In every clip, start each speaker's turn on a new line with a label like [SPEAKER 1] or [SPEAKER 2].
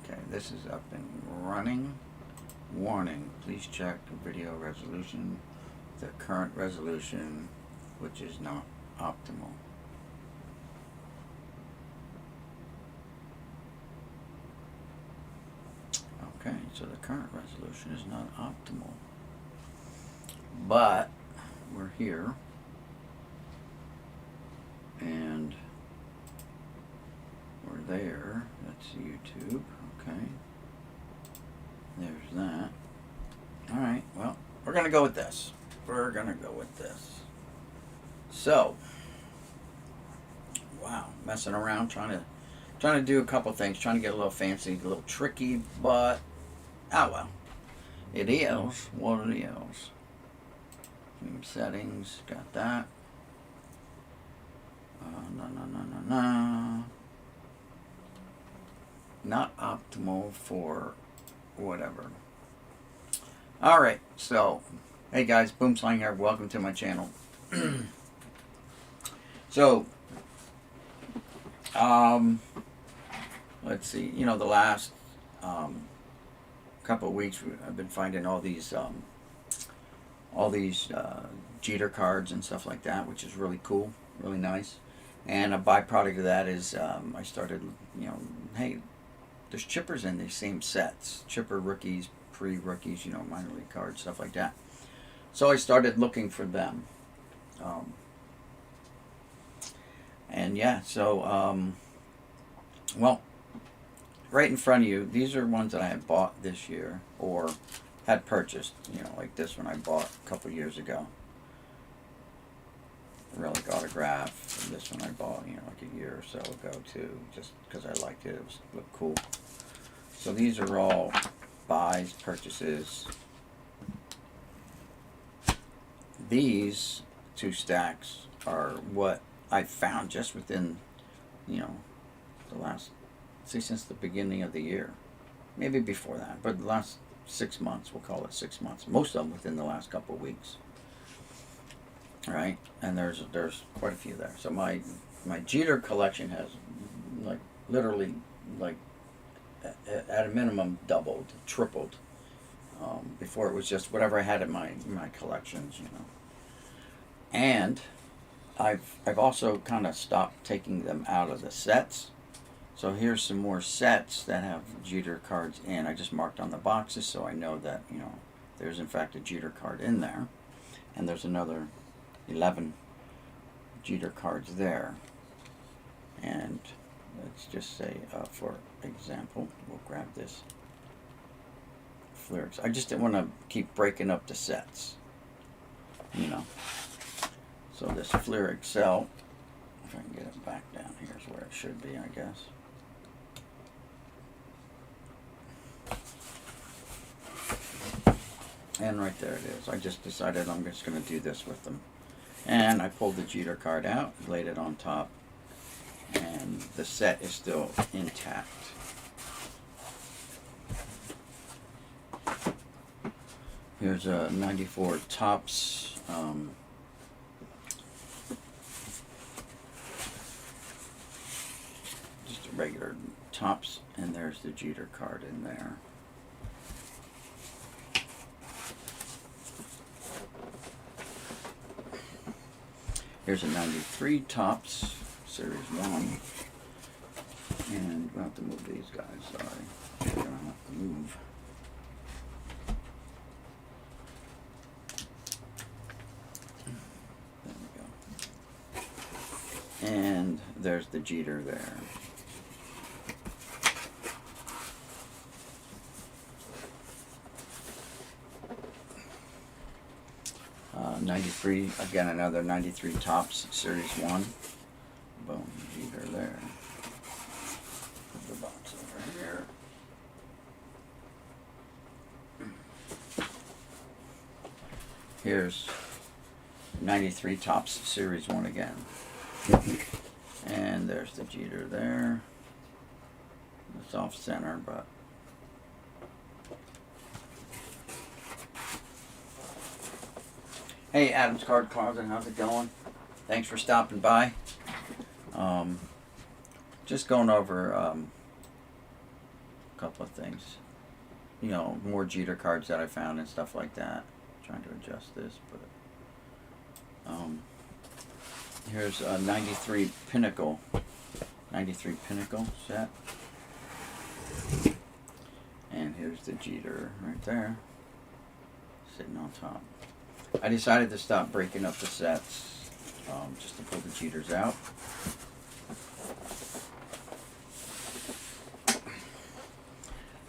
[SPEAKER 1] Okay, this is up and running. Warning, please check the video resolution, the current resolution, which is not optimal. Okay, so the current resolution is not optimal. But we're here. And we're there. That's YouTube. Okay. There's that. Alright, well, we're going to go with this. We're going to go with this. So, wow, messing around, trying to do a couple things, trying to get a little fancy, a little tricky, but, oh well. It is what it is. Settings, got that. No. Not optimal for whatever. Alright, so, hey guys, Boomslang here. Welcome to my channel. So, let's see. You know, the last couple of weeks, I've been finding all these Jeter cards and stuff like that, which is really cool, really nice. And a byproduct of that is I started, you know, hey, there's chippers in these same sets. Chipper rookies, pre-rookies, you know, minor league cards, stuff like that. So I started looking for them. And yeah, so, well, right in front of you, these are ones that I had bought this year or had purchased, you know, like this one I bought a couple years ago. Relic autograph, and this one I bought, you know, like a year or so ago too, just because I liked it. It looked cool. So these are all buys, purchases. These two stacks are what I found just within, you know, the last, see, since the beginning of the year, maybe before that, but the last 6 months, we'll call it 6 months. Most of them within the last couple of weeks. Right, and there's quite a few there. So my Jeter collection has like literally like at a minimum doubled, tripled. Before it was just whatever I had in my collections, you know. And I've also kind of stopped taking them out of the sets. So here's some more sets that have Jeter cards in. I just marked on the boxes so I know that, you know, there's in fact a Jeter card in there, and there's another 11 Jeter cards there. And let's just say, for example, we'll grab this Flyrics. I just didn't want to keep breaking up the sets, you know. So this Flyric cell, if I can get it back down, here's where it should be, I guess. And right there it is. I just decided I'm just going to do this with them. And I pulled the Jeter card out, laid it on top, and the set is still intact. Here's a 94 Topps. Just a regular Topps, and there's the Jeter card in there. Here's a 93 Topps, Series 1. And we'll have to move these guys, sorry. We're going to have to move. There we go. And there's the Jeter there. '93, again another 93 Topps Series 1. Boom, Jeter there. Put the box over here. Here's 93 Topps Series 1 again. And there's the Jeter there. It's off center, but hey, Adam's Card Closet, how's it going? Thanks for stopping by. Just going over a couple of things. You know, more Jeter cards that I found and stuff like that. Trying to adjust this, but here's a 93 Pinnacle. 93 Pinnacle set. And here's the Jeter right there, sitting on top. I decided to stop breaking up the sets, just to pull the Jeters out.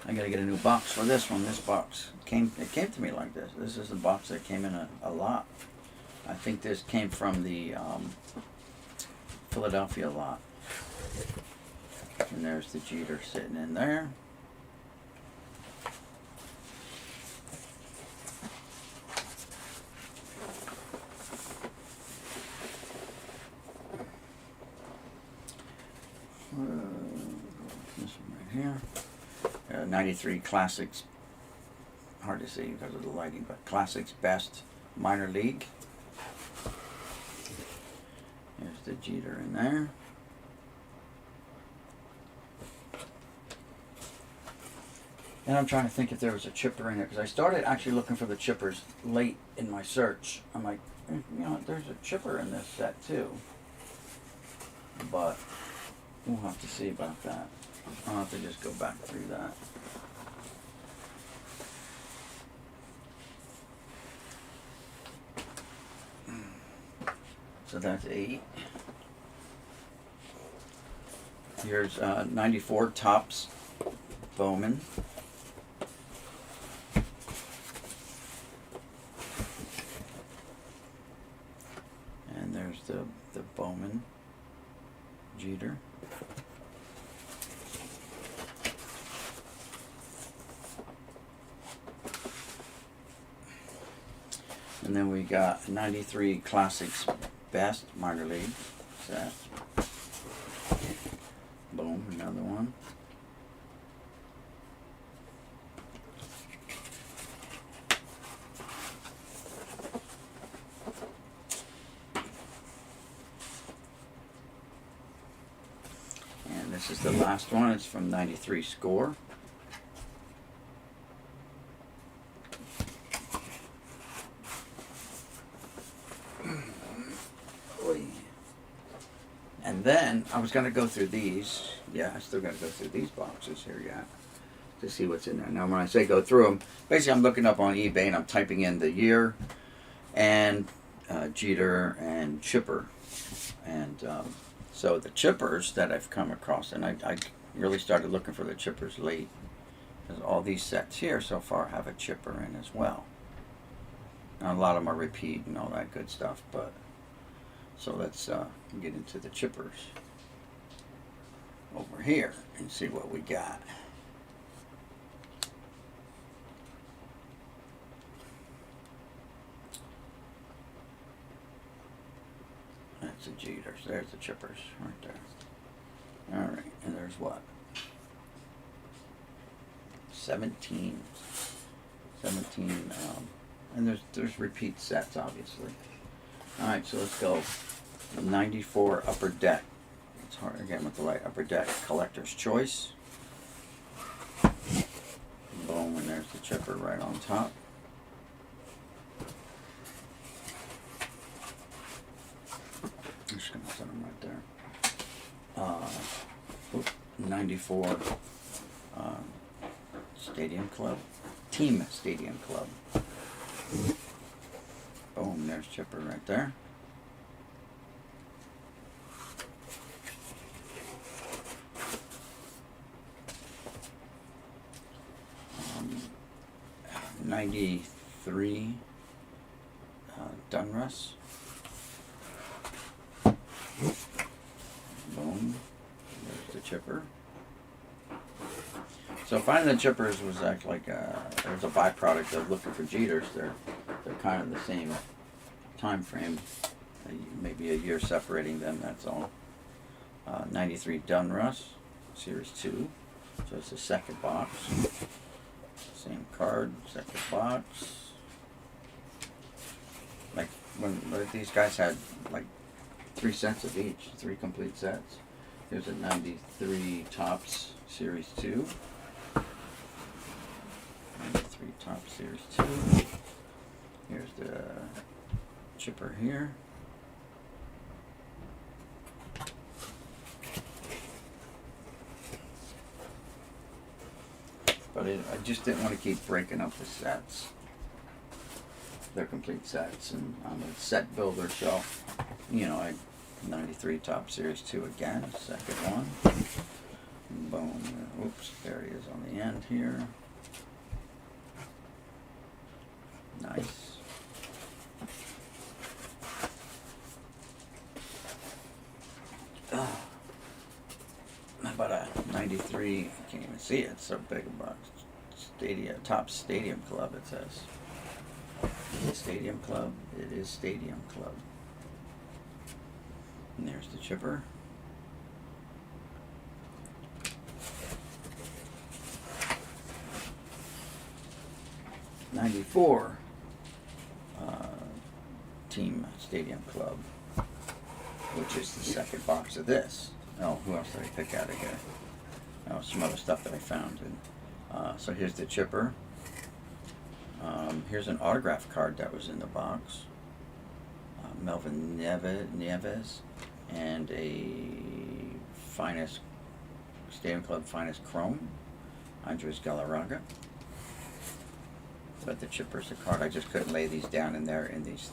[SPEAKER 1] I gotta get a new box for this one. This box came to me like this. This is the box that came in a lot. I think this came from the Philadelphia lot. And there's the Jeter sitting in there. This one right here. 93 Classics. Hard to see because of the lighting, but Classics Best Minor League. There's the Jeter in there. And I'm trying to think if there was a chipper in it, because I started actually looking for the chippers late in my search. I'm like, you know, there's a chipper in this set too. But we'll have to see about that. I'll have to just go back through that. So that's 8. Here's 94 Topps Bowman. And there's the Bowman Jeter. And then we got 93 Classics Best Minor League set. Boom, another one. And this is the last one. It's from 93 Score. And then I was going to go through these. Yeah, I still got to go through these boxes here yet to see what's in there. Now, when I say go through them, basically I'm looking up on eBay and I'm typing in the year and Jeter and chipper. And so the chippers that I've come across, and I really started looking for the chippers late, because all these sets here so far have a chipper in as well. Now, a lot of them are repeat and all that good stuff, but so let's get into the chippers over here and see what we got. That's the Jeters. There's the chippers right there. All right, and there's what? 17. And there's repeat sets, obviously. All right, so let's go. The 94 Upper Deck. It's hard again with the light. Upper Deck Collector's Choice. Boom, and there's the chipper right on top. I'm just gonna set them right there. 94 Stadium Club. Team Stadium Club. Boom, there's chipper right there. Um, 93 Dunruss. Boom, there's the chipper. So finding the chippers was actually like it was a byproduct of looking for Jeters. They're kind of the same time frame, maybe a year separating them. That's all. 93 Dunruss, Series 2. So it's the second box. Same card, second box. Like when these guys had like 3 sets of each, 3 complete sets. Here's a 93 Topps Series 2. 93 Top Series 2. Here's the chipper here. But I just didn't want to keep breaking up the sets. They're complete sets, and on the set builder shelf, you know, I 93 Top Series 2 again, second one. Boom. Oops, there he is on the end here. Nice. How about a 93? I can't even see it. It's so big about Top Stadium Club, it says. Is it Stadium Club? It is Stadium Club. And there's the chipper. '94 Team Stadium Club, which is the second box of this. Oh, who else did I pick out of here? Oh, some other stuff that I found. And so here's the chipper. Here's an autograph card that was in the box. Melvin Nieves and a finest Stadium Club finest chrome, Andres Galarraga. But the chipper's a card. I just couldn't lay these down in there in these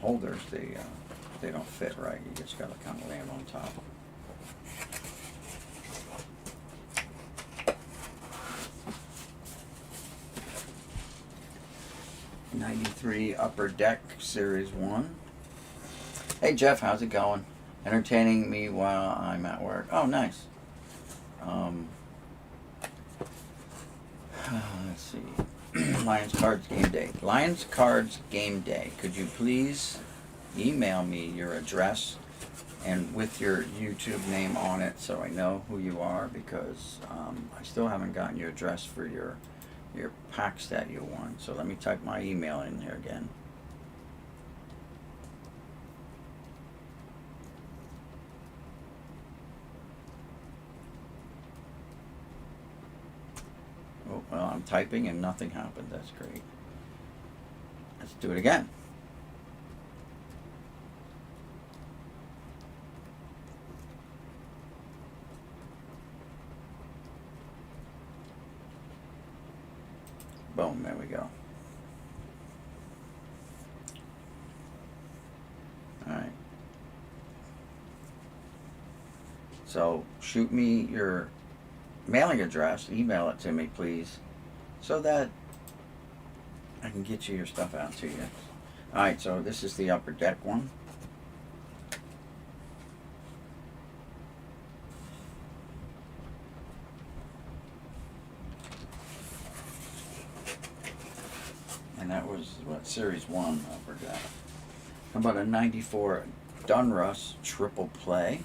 [SPEAKER 1] holders. They don't fit right. You just gotta kind of lay them on top. '93 Upper Deck Series 1. Hey Jeff, how's it going? Entertaining me while I'm at work. Oh, nice. Let's see. Lions Cards Game Day. Lions Cards Game Day. Could you please email me your address and with your YouTube name on it so I know who you are, because I still haven't gotten your address for your packs that you won. So let me type my email in there again. Oh, well, I'm typing and nothing happened. That's great. Let's do it again. Boom, there we go. Alright. So shoot me your mailing address, email it to me please, so that I can get you your stuff out to you. Alright, so this is the Upper Deck one. And that was, what, Series 1 Upper Deck. How about a 94 Donruss Triple Play?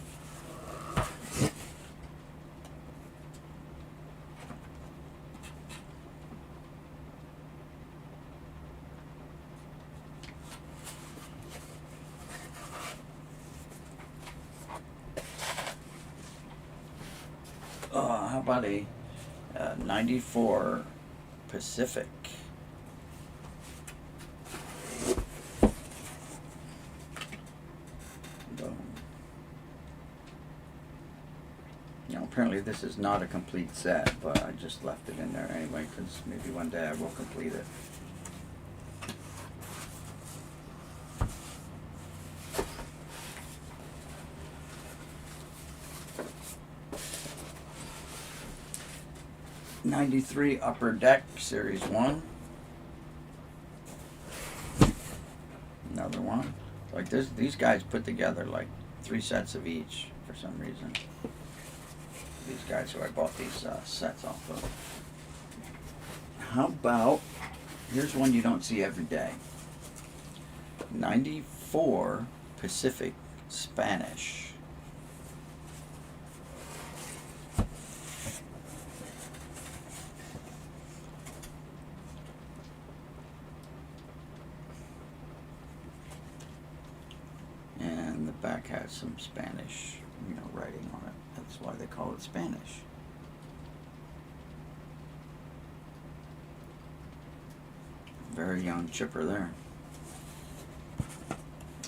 [SPEAKER 1] How about a 94 Pacific? Now, apparently this is not a complete set, but I just left it in there anyway, because maybe one day I will complete it. '93 Upper Deck Series 1. Another one. Like this, these guys put together like 3 sets of each for some reason. These guys who I bought these sets off of. How about, here's one you don't see every day. 94 Pacific Spanish. And the back has some Spanish, writing on it. That's why they call it Spanish. very young chipper there.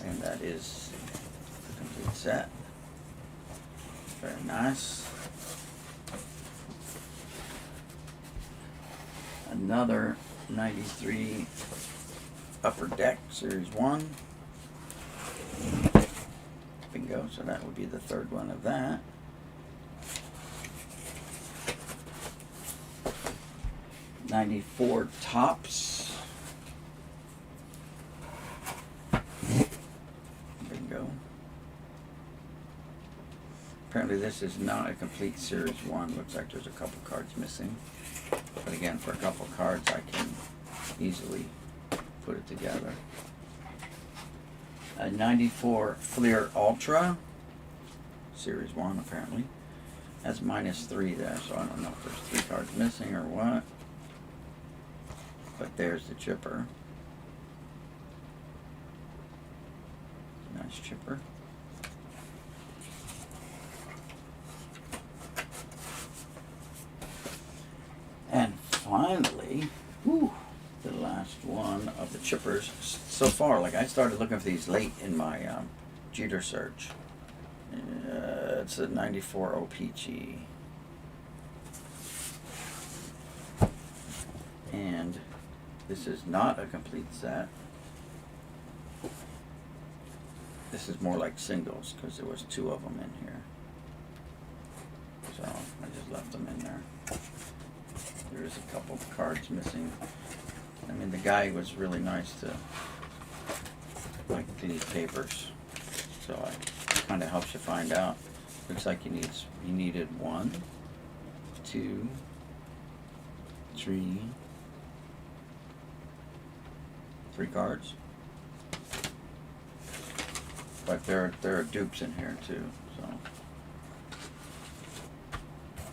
[SPEAKER 1] And that is the complete set. Very nice. Another 93 Upper Deck Series 1. Bingo, so that would be the third one of that. '94 Tops. Bingo. Apparently this is not a complete Series 1. Looks like there's a couple cards missing. But again, for a couple cards I can easily put it together. A 94 Fleer Ultra. Series 1 apparently. That's -3 there, so I don't know if there's 3 cards missing or what. But there's the chipper. Nice chipper. And finally, the last one of the chippers so far. Like I started looking for these late in my Jeter search. It's a 94 OPG. And this is not a complete set. This is more like singles because there was 2 of them in here. So I just left them in there. There's a couple of cards missing. I mean, the guy was really nice to like these papers. So it kind of helps you find out. Looks like he needed 1, 2, 3 cards. But there are dupes in here too, so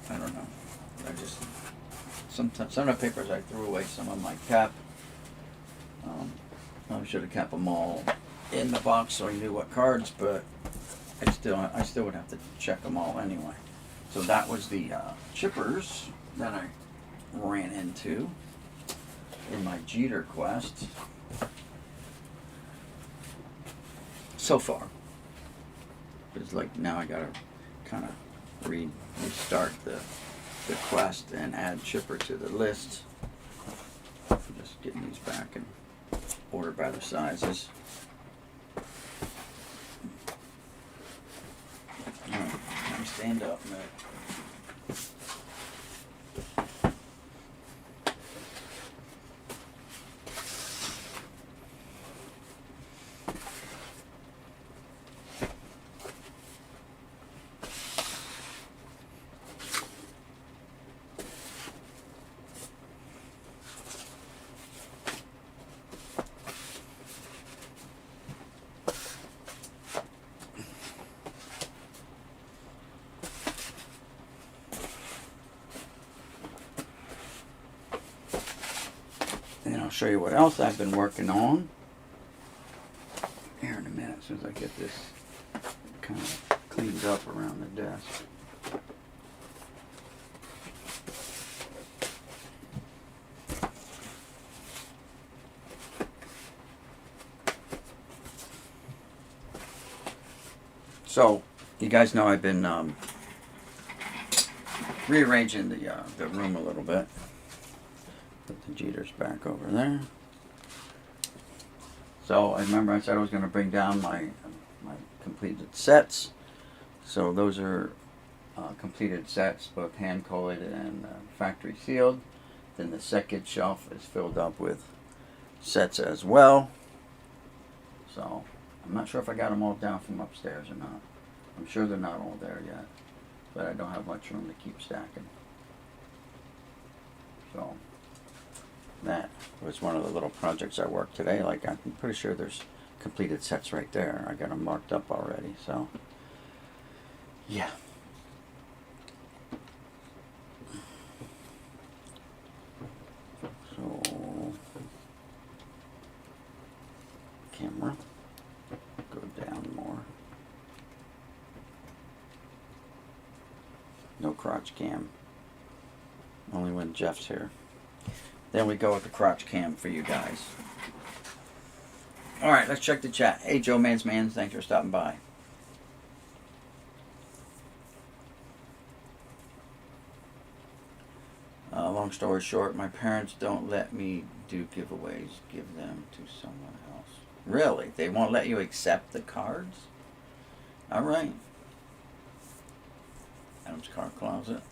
[SPEAKER 1] I don't know. I just sometimes some of the papers I threw away. Some of my kept. I should have kept them all in the box so I knew what cards, but I still would have to check them all anyway. So that was the chippers that I ran into in my Jeter quest so far. It's like now I gotta kind of restart the quest and add chipper to the list. I'm just getting these back and order by the sizes. Alright, now stand up, Mick. And I'll show you what else I've been working on here in a minute, as soon as I get this kind of cleaned up around the desk. So, you guys know I've been rearranging the room a little bit. Put the Jeters back over there. So I remember I said I was going to bring down my completed sets. So those are completed sets, both hand colored and factory sealed. Then the second shelf is filled up with sets as well. So I'm not sure if I got them all down from upstairs or not. I'm sure they're not all there yet, but I don't have much room to keep stacking. So that was one of the little projects I worked today. Like I'm pretty sure there's completed sets right there. I got them marked up already. So yeah. So camera, go down more. No crotch cam. Only when Jeff's here. Then we go with the crotch cam for you guys. All right, let's check the chat. Hey, Joe Mans, thanks for stopping by. Long story short, my parents don't let me do giveaways. Give them to someone else. Really? They won't let you accept the cards? All right. Adam's card closet.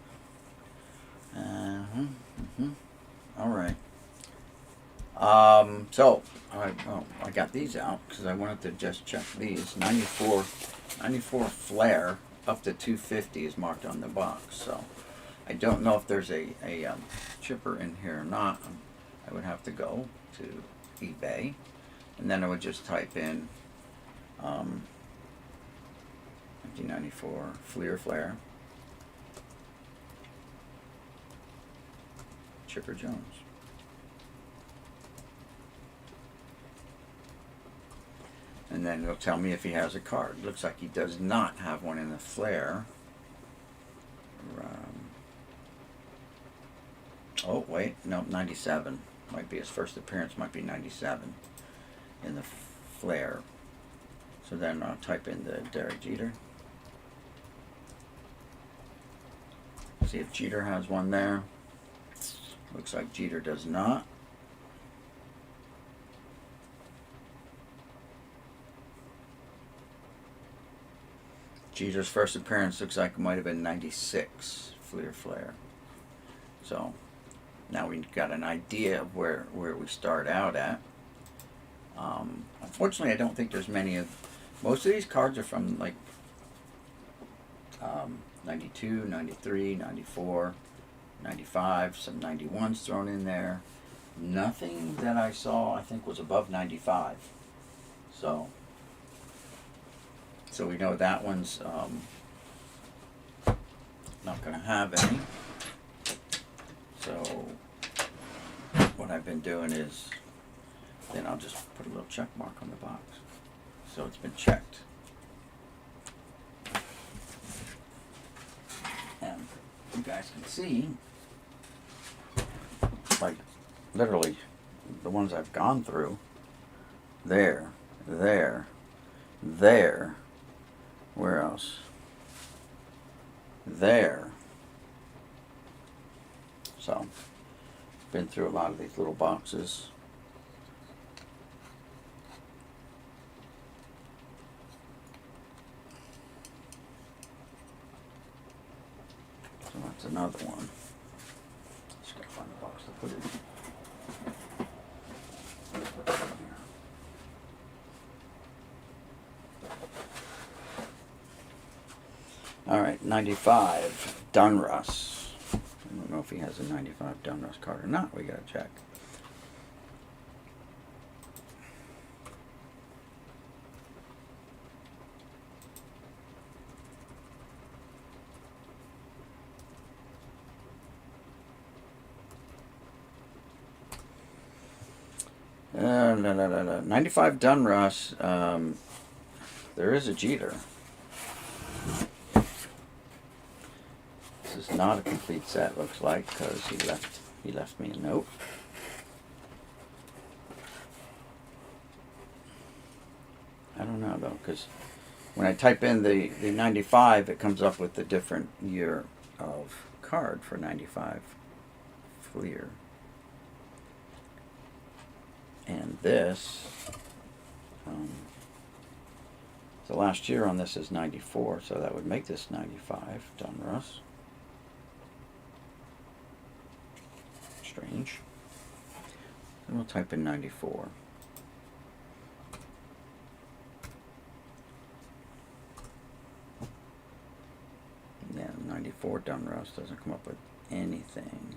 [SPEAKER 1] All right. So I got these out because I wanted to just check these. 94 flare up to 250 is marked on the box. So I don't know if there's a chipper in here or not. I would have to go to eBay, and then I would just type in 1994 Fleer Flare Chipper Jones. And then it'll tell me if he has a card. Looks like he does not have one in the flare. Oh, wait. No, 97. Might be his first appearance. Might be 97 in the flare. So then I'll type in the Derek Jeter. See if Jeter has one there. Looks like Jeter does not. Jeter's first appearance looks like it might have been 96 Fleer Flare. So now we've got an idea of where we start out at. Unfortunately, I don't think there's many of... Most of these cards are from like 92, 93, 94, 95, some 91s thrown in there. Nothing that I saw I think was above 95. So we know that one's not going to have any. So what I've been doing is, then I'll just put a little check mark on the box. So it's been checked. And you guys can see, like, literally, the ones I've gone through, there, where else? There. So, been through a lot of these little boxes. So that's another one. Just gotta find the box to put it in. All right, 95 Dunruss. I don't know if he has a 95 Dunruss card or not. We gotta check. No. 95 Dunruss. There is a Jeter. This is not a complete set, looks like, because he left me a note. I don't know though, because when I type in the 95, it comes up with the different year of card for 95 Fleer. And this, the last year on this is 94, so that would make this 95 Dunruss. Strange. And we'll type in 94. Yeah, 94 Dunruss doesn't come up with anything.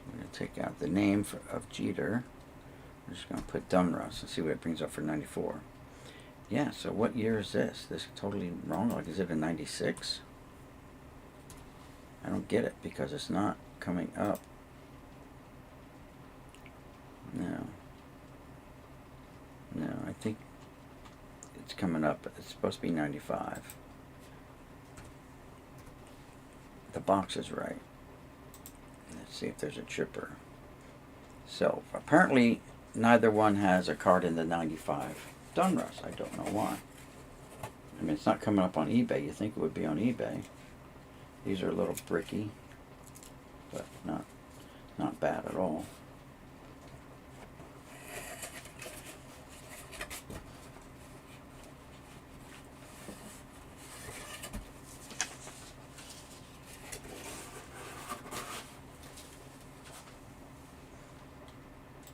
[SPEAKER 1] We're going to take out the name of Jeter. We're just going to put Dunruss and see what it brings up for 94. Yeah, so what year is this? This is totally wrong. Like, is it a 96? I don't get it because it's not coming up. No, I think it's coming up. It's supposed to be 95. the box is right. Let's see if there's a chipper. So apparently neither one has a card in the 95 Donruss. I don't know why. I mean, it's not coming up on eBay. You think it would be on eBay. These are a little bricky, but not bad at all.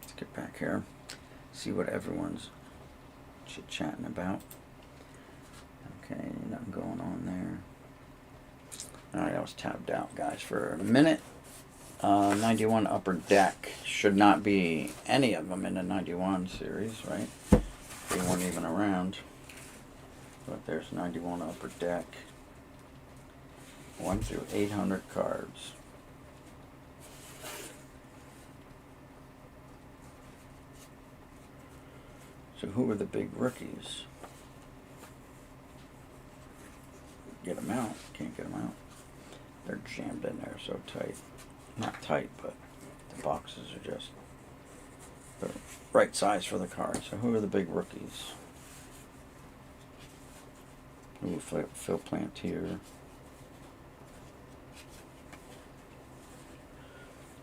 [SPEAKER 1] Let's get back here, see what everyone's chit-chatting about. Okay, nothing going on there. Alright, I was tabbed out, guys, for a minute. 91 Upper Deck. Should not be any of them in the 91 series, right? They weren't even around. But there's 91 Upper Deck. 1 through 800 cards. So who are the big rookies? Get them out. Can't get them out. They're jammed in there so tight. Not tight, but the boxes are just the right size for the card. So who are the big rookies? Ooh, Phil Plantier.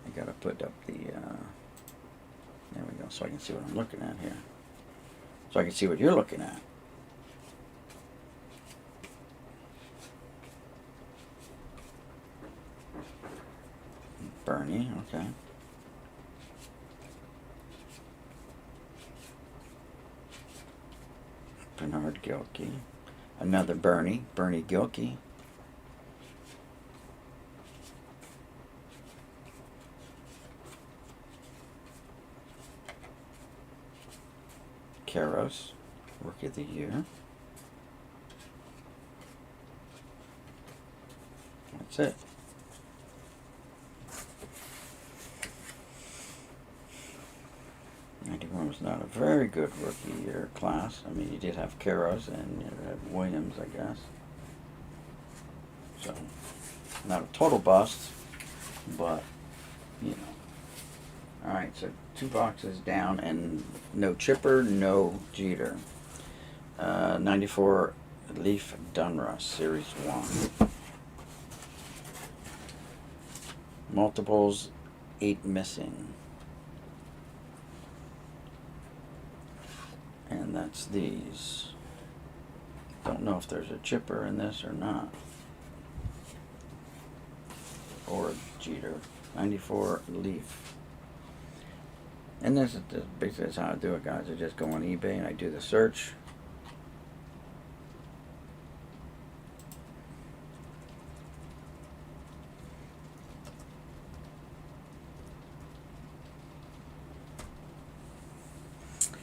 [SPEAKER 1] I gotta put up the, there we go, so I can see what I'm looking at here. So I can see what you're looking at. Bernie, okay. Bernard Gilkey. Another Bernie Gilkey. Karos, Rookie of the Year. That's it. Was not a very good rookie year class. I mean, you did have Karos and you had Williams, I guess. So, not a total bust, but, you know. Alright, so 2 boxes down and no chipper, no Jeter. 94 Leaf Donruss, Series 1. Multiples, 8 missing. And that's these. Don't know if there's a chipper in this or not. Or Jeter. 94 Leaf. And this is basically how I do it, guys. I just go on eBay and I do the search.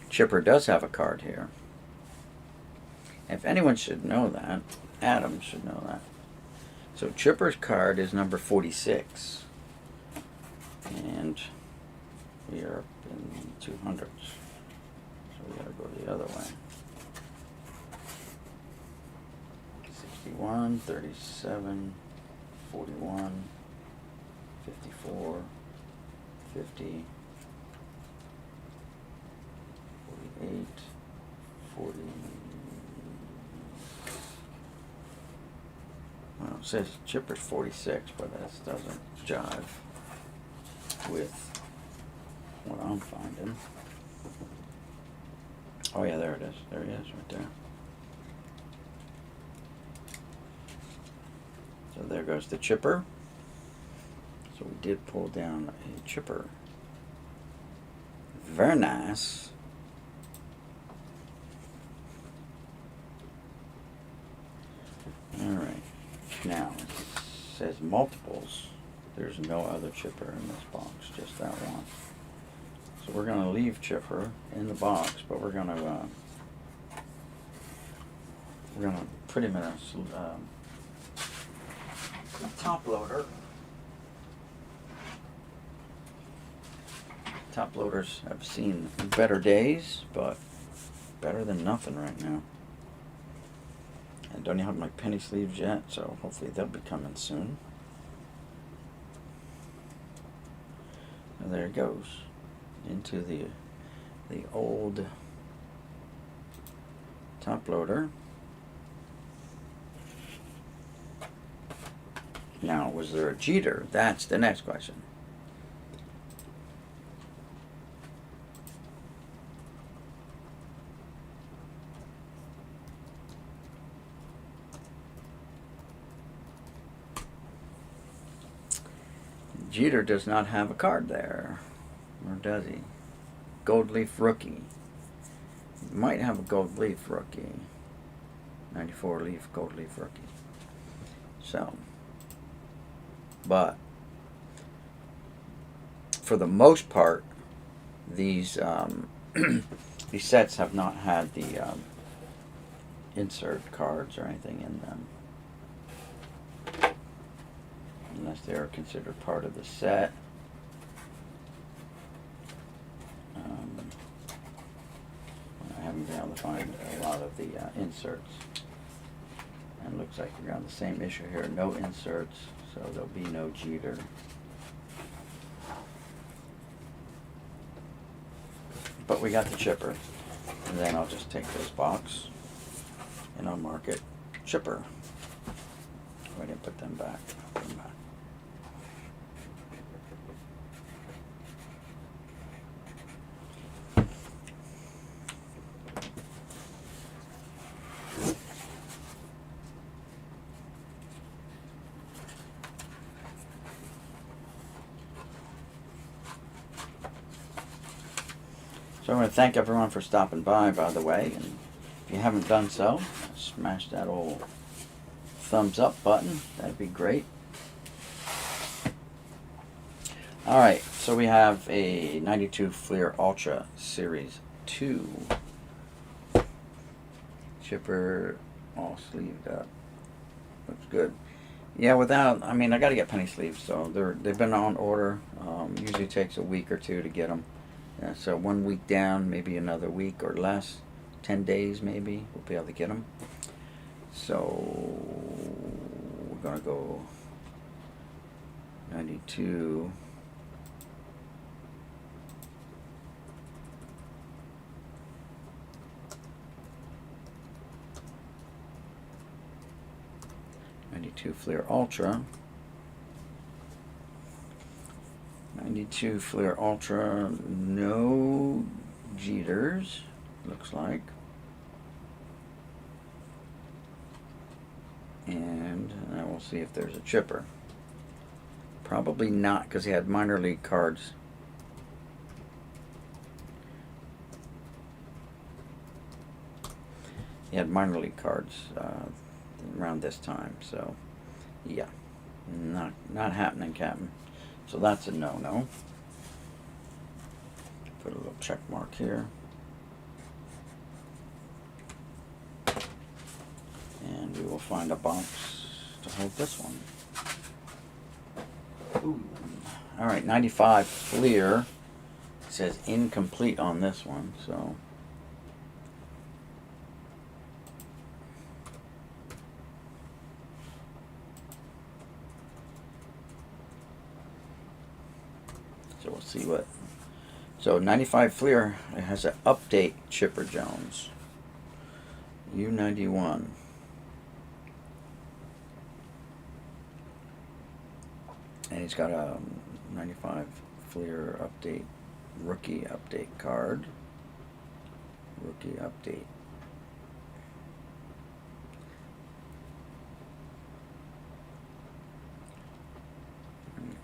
[SPEAKER 1] Chipper does have a card here. If anyone should know that, Adam should know that. So Chipper's card is number 46. And we are up in 200s. So we gotta go the other way. 61, 37, 41, 54, 50, 48, 40. Well, it says Chipper's 46, but that doesn't jive with what I'm finding. Oh yeah, there it is. There he is, right there. So there goes the Chipper. So we did pull down a Chipper. Very nice. Alright, now it says multiples. There's no other Chipper in this box, just that one. So we're going to leave Chipper in the box, but we're going to put him in a top loader. Top loaders have seen better days, but better than nothing right now. I don't even have my penny sleeves yet, so hopefully they'll be coming soon. So there it goes into the old top loader. Now, was there a Jeter? That's the next question. Jeter does not have a card there. Or does he? Gold Leaf Rookie. He might have a Gold Leaf Rookie. 94 Leaf Gold Leaf Rookie. So, but for the most part, these these sets have not had the insert cards or anything in them, unless they are considered part of the set. I haven't been able to find a lot of the inserts. And it looks like we're on the same issue here. No inserts, so there'll be no Jeter. But we got the chipper. And then I'll just take this box and I'll mark it chipper. I didn't put them back. I'll put them back. So I want to thank everyone for stopping by the way, and if you haven't done so, smash that old thumbs up button. That'd be great. Alright, so we have a 92 Fleer Ultra Series 2. Chipper all sleeved up. Looks good. Yeah, I got to get penny sleeves, so they've been on order. Usually takes a week or two to get them. So 1 week down, maybe another week or less, 10 days maybe, we'll be able to get them. So we're going to go 92. Fleer Ultra. 92 Fleer Ultra, no Jeters, looks like. And I will see if there's a chipper. Probably not, because he had minor league cards. He had minor league cards around this time, so yeah, not happening, Captain. So that's a no-no. Put a little check mark here. And we will find a box to hold this one. Ooh. All right, 95 Fleer. It says incomplete on this one, so. So we'll see what. So 95 Fleer, it has an update Chipper Jones. U91. And he's got a 95 Fleer update, rookie update card. Rookie update.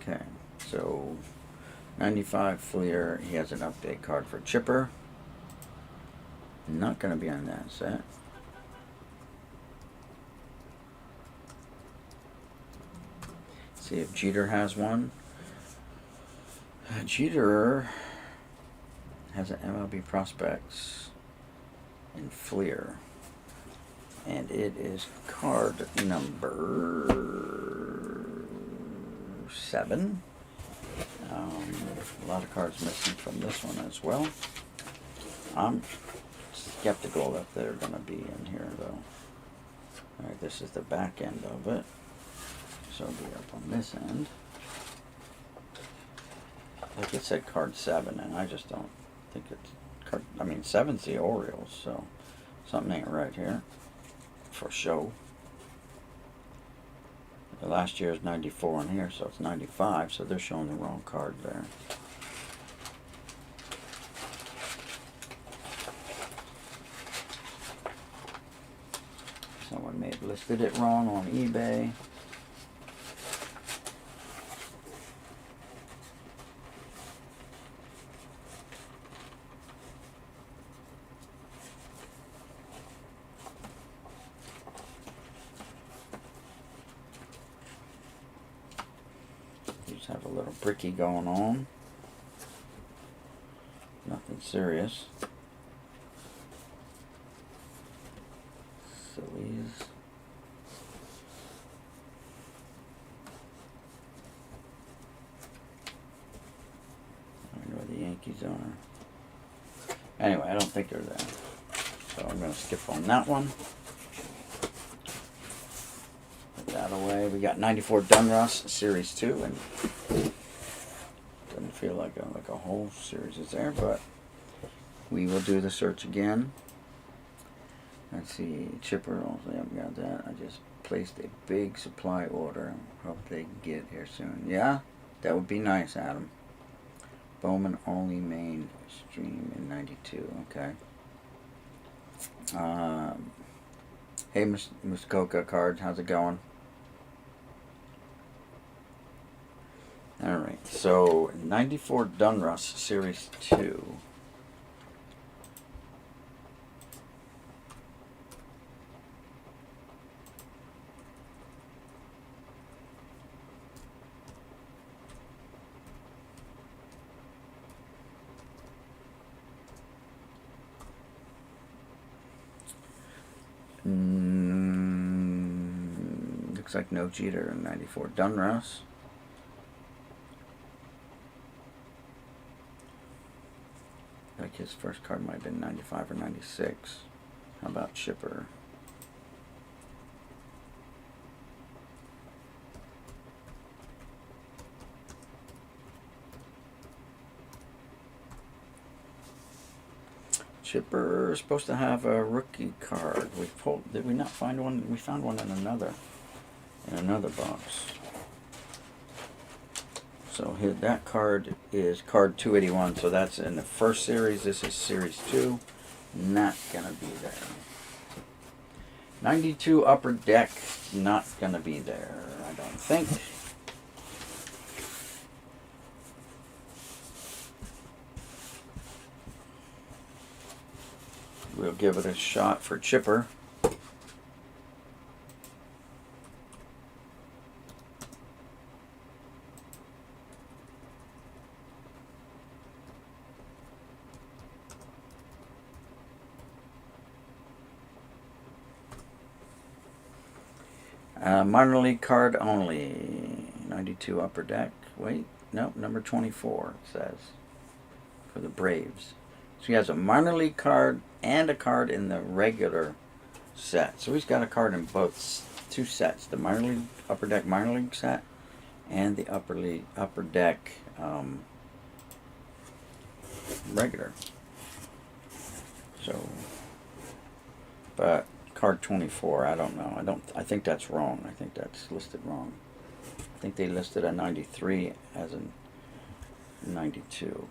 [SPEAKER 1] Okay, so 95 Fleer, he has an update card for Chipper. Not going to be on that set. See if Jeter has one. Jeter has an MLB Prospects in Fleer. And it is card number 7. A lot of cards missing from this one as well. I'm skeptical that they're going to be in here, though. Alright, this is the back end of it. So it'll be up on this end. like it said card 7, and I just don't think it's card. I mean, 7's the Orioles, so something ain't right here, for show. The last year is 94 on here, so it's 95, so they're showing the wrong card there. Someone may have listed it wrong on eBay. Just have a little bricky going on. Nothing serious. Sillies. I don't know where the Yankees are. Anyway, I don't think they're there. So I'm going to skip on that one. Put that away. We got 94 Dunruss Series 2, and doesn't feel like a whole series is there, but we will do the search again. Let's see, Chipper, also haven't got that. I just placed a big supply order. Hope they get here soon. Yeah, that would be nice, Adam. Bowman only mainstream in 92. Okay. Hey, Muskoka card, how's it going? Alright, so 94 Dunruss Series 2. Looks like no Jeter in 94 Dunruss. Like his first card might have been 95 or 96. How about Chipper? Chipper is supposed to have a rookie card. We pulled. Did we not find one? We found one in another box. So here, that card is card 281. So that's in the first series. This is series 2. Not gonna be there. 92 Upper Deck. Not gonna be there, I don't think. We'll give it a shot for Chipper. Minor league card only. 92 Upper Deck. Wait, no, number 24 it says. For the Braves. So he has a minor league card and a card in the regular set. So he's got a card in both two sets. The minor league Upper Deck minor league set and the Upper Deck regular. So, but card 24, I don't know. I think that's wrong. I think that's listed wrong. I think they listed a 93 as a 92.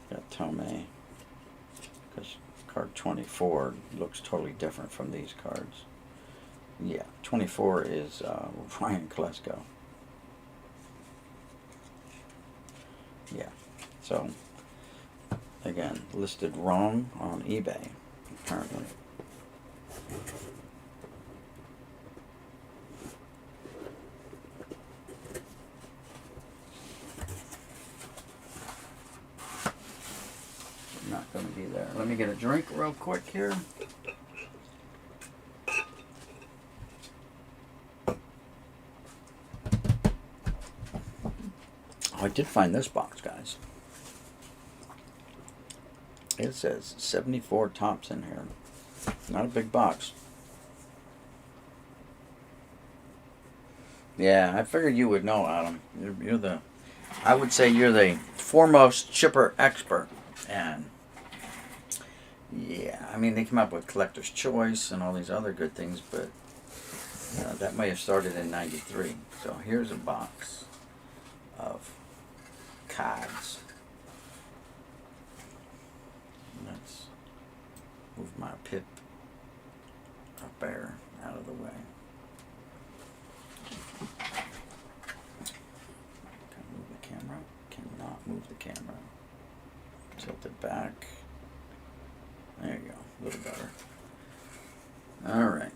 [SPEAKER 1] Got Tomei, because card 24 looks totally different from these cards. Yeah, 24 is Ryan Klesko. Yeah, so again, listed wrong on eBay, apparently. Not going to be there. Let me get a drink real quick here. Oh, I did find this box, guys. It says 74 tops in here. Not a big box. Yeah, I figured you would know, Adam. You're the, I would say you're the foremost chipper expert. And yeah, I mean, they come up with Collector's Choice and all these other good things, but that may have started in '93. So here's a box of cards. Let's move my pip up there out of the way. Can I move the camera? Cannot move the camera. Tilt it back. There you go. A little better. All right.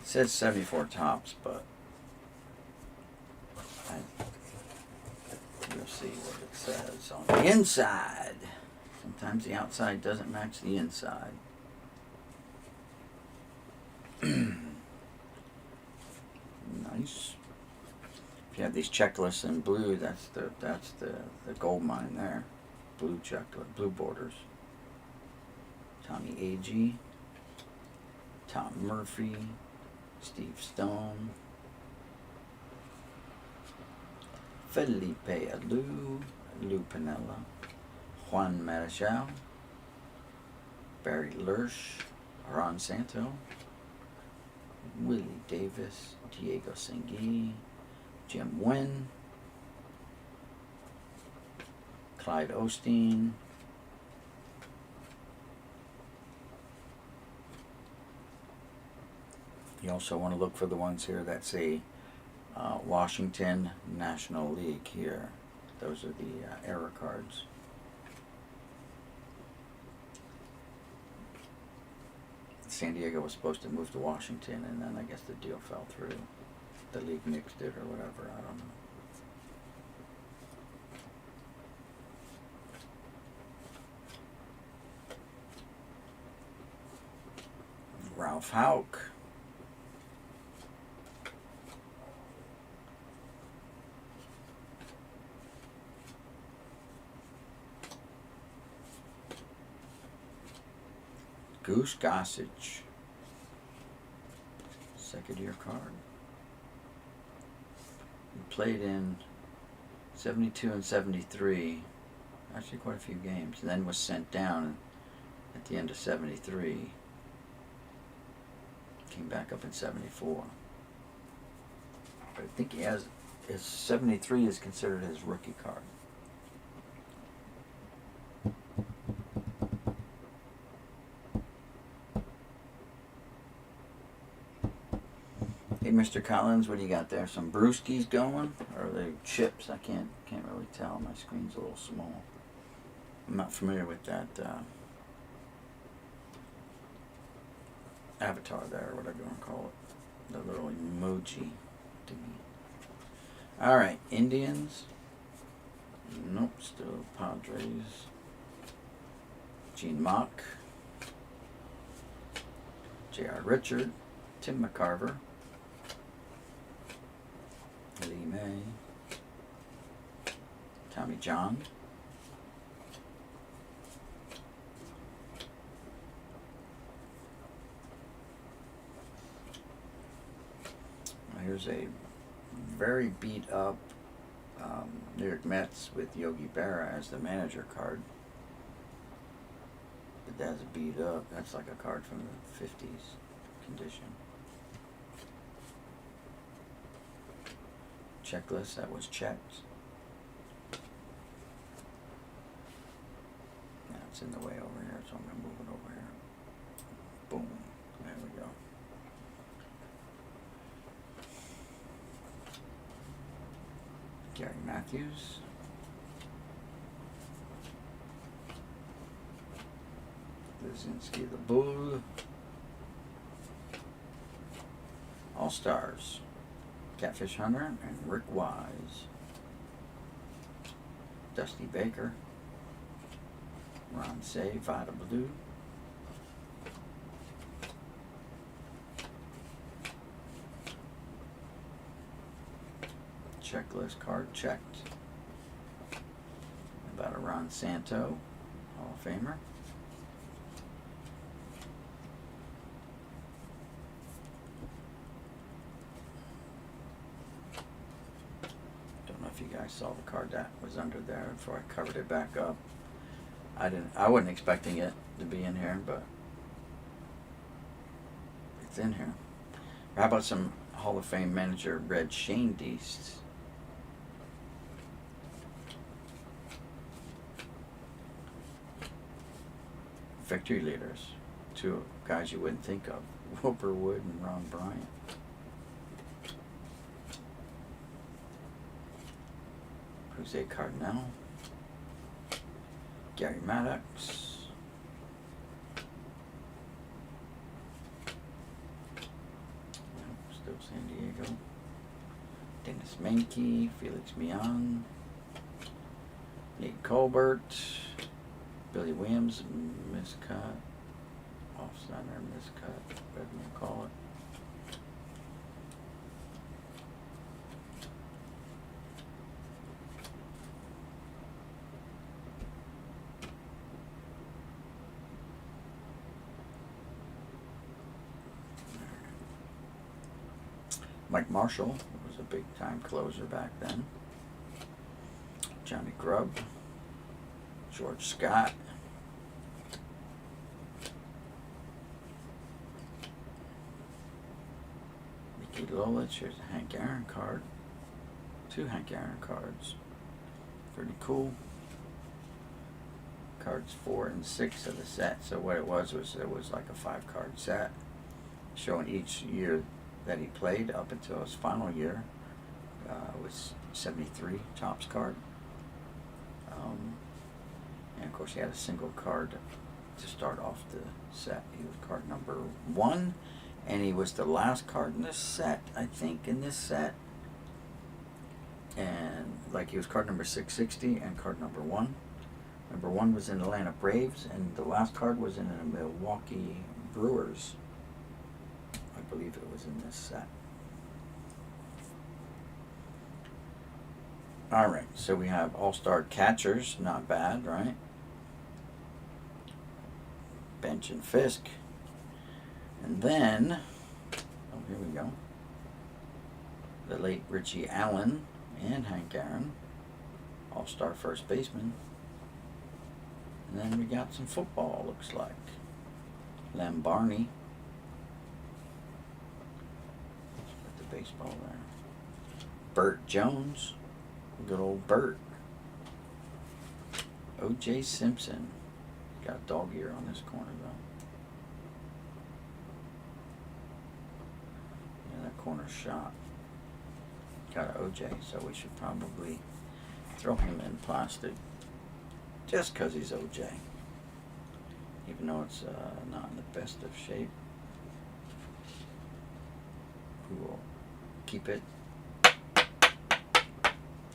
[SPEAKER 1] It says 74 tops, but you'll see what it says on the inside. Sometimes the outside doesn't match the inside. Nice. If you have these checklists in blue, that's the gold mine there. Blue checklist, blue borders. Tommy Agee, Tom Murphy, Steve Stone, Felipe Alou, Lou Piniella, Juan Marichal, Barry Lurch, Ron Santo, Willie Davis, Diego Sengui, Jim Wynn, Clyde Osteen, you also want to look for the ones here that say Washington National League here. Those are the error cards. San Diego was supposed to move to Washington, and then I guess the deal fell through. The league mixed it or whatever, I don't know. Ralph Hauck. Goose Gossage. Second year card. He played in 72 and 73. Actually quite a few games. And then was sent down at the end of 73. Came back up in 74. But I think he has his 73 is considered his rookie card. Hey, Mr. Collins, what do you got there? Some brewskis going? Or are they chips? I can't really tell. My screen's a little small. I'm not familiar with that avatar there, or whatever you want to call it. The little emoji thingy. Alright, Indians. Nope, still Padres. Gene Mock. J.R. Richard. Tim McCarver. Lee May. Tommy John. Here's a very beat up New York Mets with Yogi Berra as the manager card. But that's beat up. That's like a card from the 50s condition. Checklist that was checked. Now it's in the way over here, so I'm going to move it over here. Boom. There we go. Gary Matthews. Lizinski the Bull. All Stars. Catfish Hunter and Rick Wise. Dusty Baker. Ron Say, Vada Blue. Checklist card checked. About a Ron Santo, Hall of Famer. I saw the card that was under there before I covered it back up. I wasn't expecting it to be in here, but it's in here. How about some Hall of Fame manager red Shane Deist? Victory leaders. Two guys you wouldn't think of. Wilbur Wood and Ron Bryant. Jose Cardinal. Gary Maddox. Still San Diego. Dennis Menke. Felix Mian. Nate Colbert. Billy Williams. Miscut. Off-center. Miscut. Whatever you call it. Mike Marshall was a big-time closer back then. Johnny Grubb. George Scott. Mickey Lolich. Here's a Hank Aaron card. 2 Hank Aaron cards. Pretty cool. Cards 4 and 6 of the set. So what it was it was like a 5-card set showing each year that he played up until his final year. Was 73 Topps card. And of course he had a single card to start off the set. He was card number 1, and he was the last card in this set, I think, in this set. And like he was card number 660 and card number 1. Number 1 was in Atlanta Braves, and the last card was in the Milwaukee Brewers. I believe it was in this set. Alright, so we have all-star catchers, not bad, right? Bench and Fisk. And then, oh, here we go. The late Richie Allen and Hank Aaron, all-star first baseman. And then we got some football, looks like. Lem Barney. Let's put the baseball there. Burt Jones. Good old Burt. O.J. Simpson. Got dog ear on this corner, though. Yeah, that corner's shot. Got an O.J., so we should probably throw him in plastic. Just because he's O.J. Even though it's not in the best of shape. We will keep it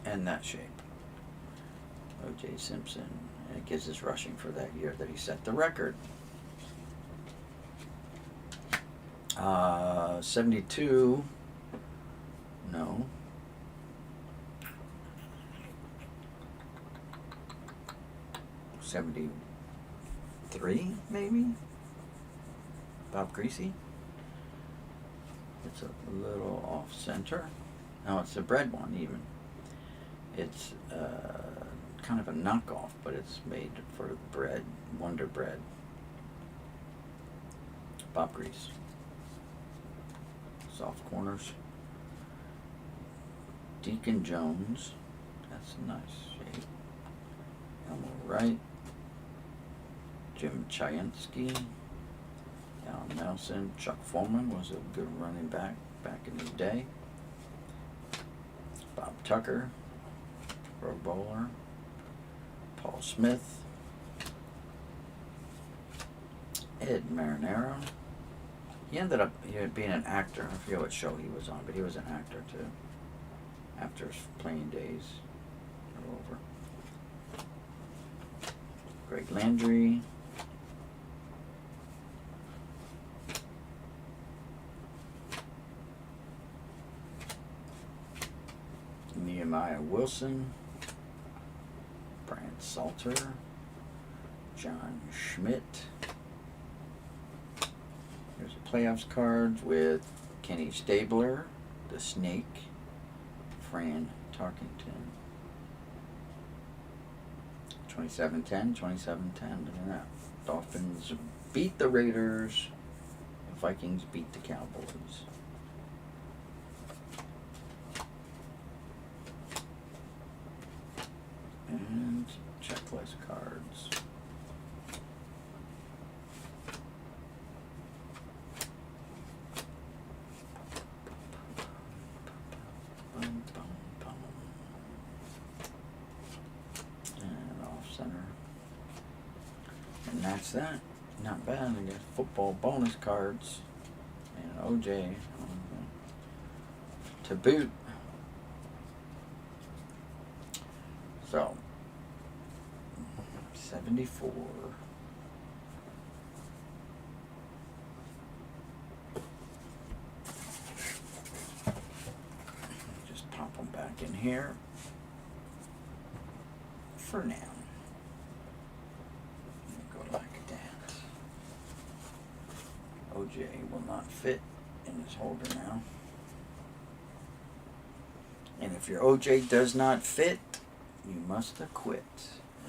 [SPEAKER 1] in that shape. O.J. Simpson. And it gives us rushing for that year that he set the record. 72. No. '73, maybe? Bob Greasy. It's a little off center. No, it's a bread one even. It's kind of a knockoff, but it's made for bread, Wonder Bread. Bob Grease. Soft corners. Deacon Jones. That's a nice shape. Elmo Wright. Jim Chiansky. Al Nelson. Chuck Foreman was a good running back in his day. Bob Tucker. Pro Bowler. Paul Smith. Ed Marinero. He ended up being an actor. I forget what show he was on, but he was an actor too. After his playing days are over. Greg Landry. Nehemiah Wilson. Brian Salter. John Schmidt. There's a playoffs card with Kenny Stabler, the Snake, Fran Tarkington. 27-10, 27-10. Look at that. Dolphins beat the Raiders. The Vikings beat the Cowboys. And checklist cards. And off center. And that's that. Not bad. I got football bonus cards. And OJ to boot. So, 74. Just pop them back in here for now. Go like that. OJ will not fit in this holder now. And if your OJ does not fit, you must quit,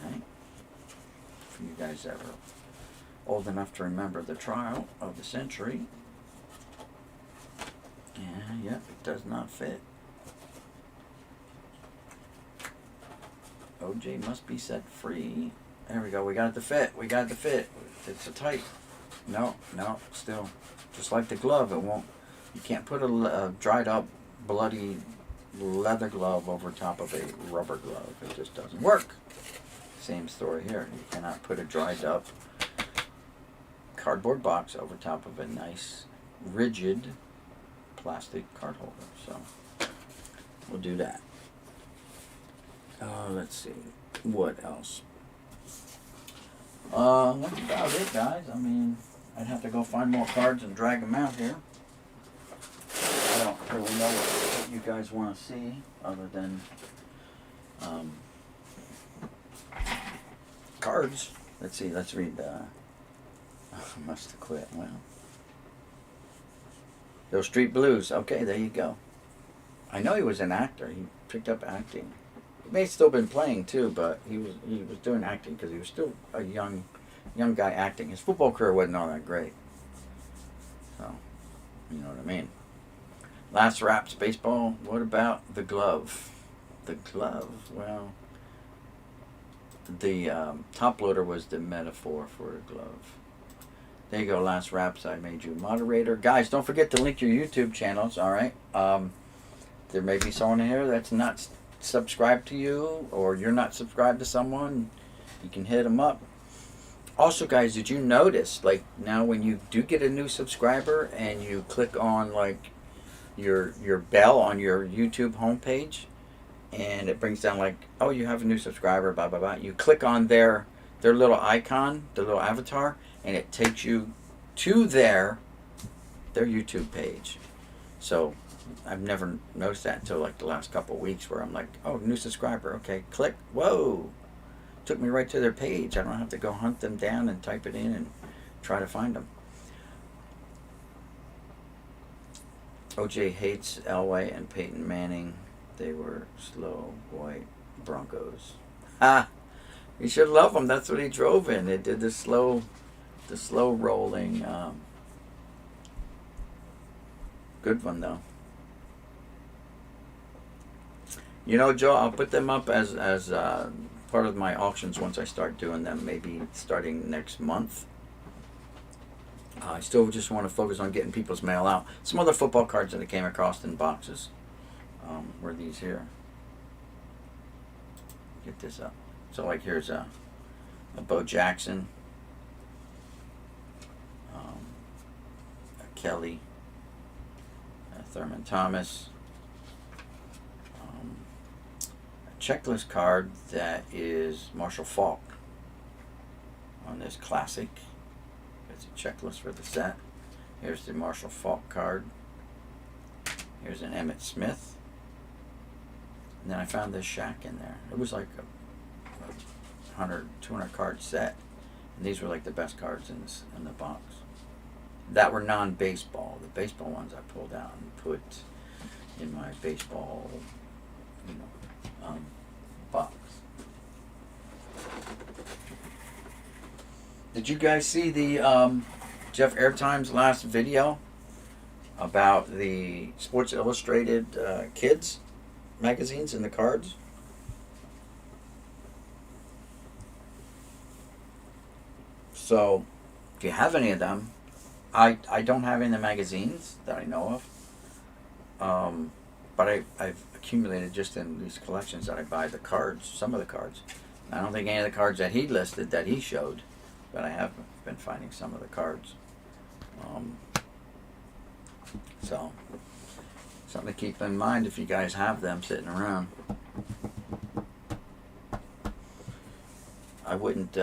[SPEAKER 1] right? For you guys that are old enough to remember the trial of the century. And yep, it does not fit. OJ must be set free. There we go. We got it to fit. We got it to fit. It's a tight. No, still. Just like the glove, it won't. You can't put a dried up, bloody leather glove over top of a rubber glove. It just doesn't work. Same story here. You cannot put a dried up cardboard box over top of a nice, rigid plastic card holder. So we'll do that. Let's see. What else? That's about it, guys. I mean, I'd have to go find more cards and drag them out here. I don't really know what you guys want to see other than cards. Let's see. Let's read. Must have quit. Well, those Street Blues. Okay, there you go. I know he was an actor. He picked up acting. He may have still been playing too, but he was doing acting because he was still a young guy acting. His football career wasn't all that great. So, you know what I mean. Last Raps baseball. What about the glove? The glove. Well, the top loader was the metaphor for a glove. There you go. Last Raps. I made you moderator. Guys, don't forget to link your YouTube channels. All right. There may be someone here that's not subscribed to you, or you're not subscribed to someone. You can hit them up. Also, guys, did you notice, like, now when you do get a new subscriber and you click on, like, your bell on your YouTube homepage, and it brings down, like, oh, you have a new subscriber, blah, blah, blah. You click on their little icon, their little avatar, and it takes you to their YouTube page. So I've never noticed that until, like, the last couple of weeks, where I'm like, oh, new subscriber. Okay, click. Whoa. Took me right to their page. I don't have to go hunt them down and type it in and try to find them. OJ hates Elway and Peyton Manning. They were slow white Broncos. Ha! You should love them. That's what he drove in. They did the slow rolling. Good one though. You know, Joe, I'll put them up as part of my auctions once I start doing them. Maybe starting next month. I still just want to focus on getting people's mail out. Some other football cards that I came across in boxes were these here. Get this up. So, like, here's a Bo Jackson, a Kelly, a Thurman Thomas, a checklist card that is Marshall Faulk on this classic. It's a checklist for the set. Here's the Marshall Faulk card. Here's an Emmitt Smith. And then I found this Shaq in there. It was like a 100, 200 card set. And these were like the best cards in the box. That were non-baseball. The baseball ones I pulled out and put in my baseball, box. Did you guys see the Jeff Airtime's last video about the Sports Illustrated kids magazines and the cards? So, if you have any of them, I don't have any of the magazines that I know of, but I've accumulated just in these collections that I buy the cards, some of the cards. I don't think any of the cards that he listed that he showed, but I have been finding some of the cards. So, something to keep in mind if you guys have them sitting around. I wouldn't...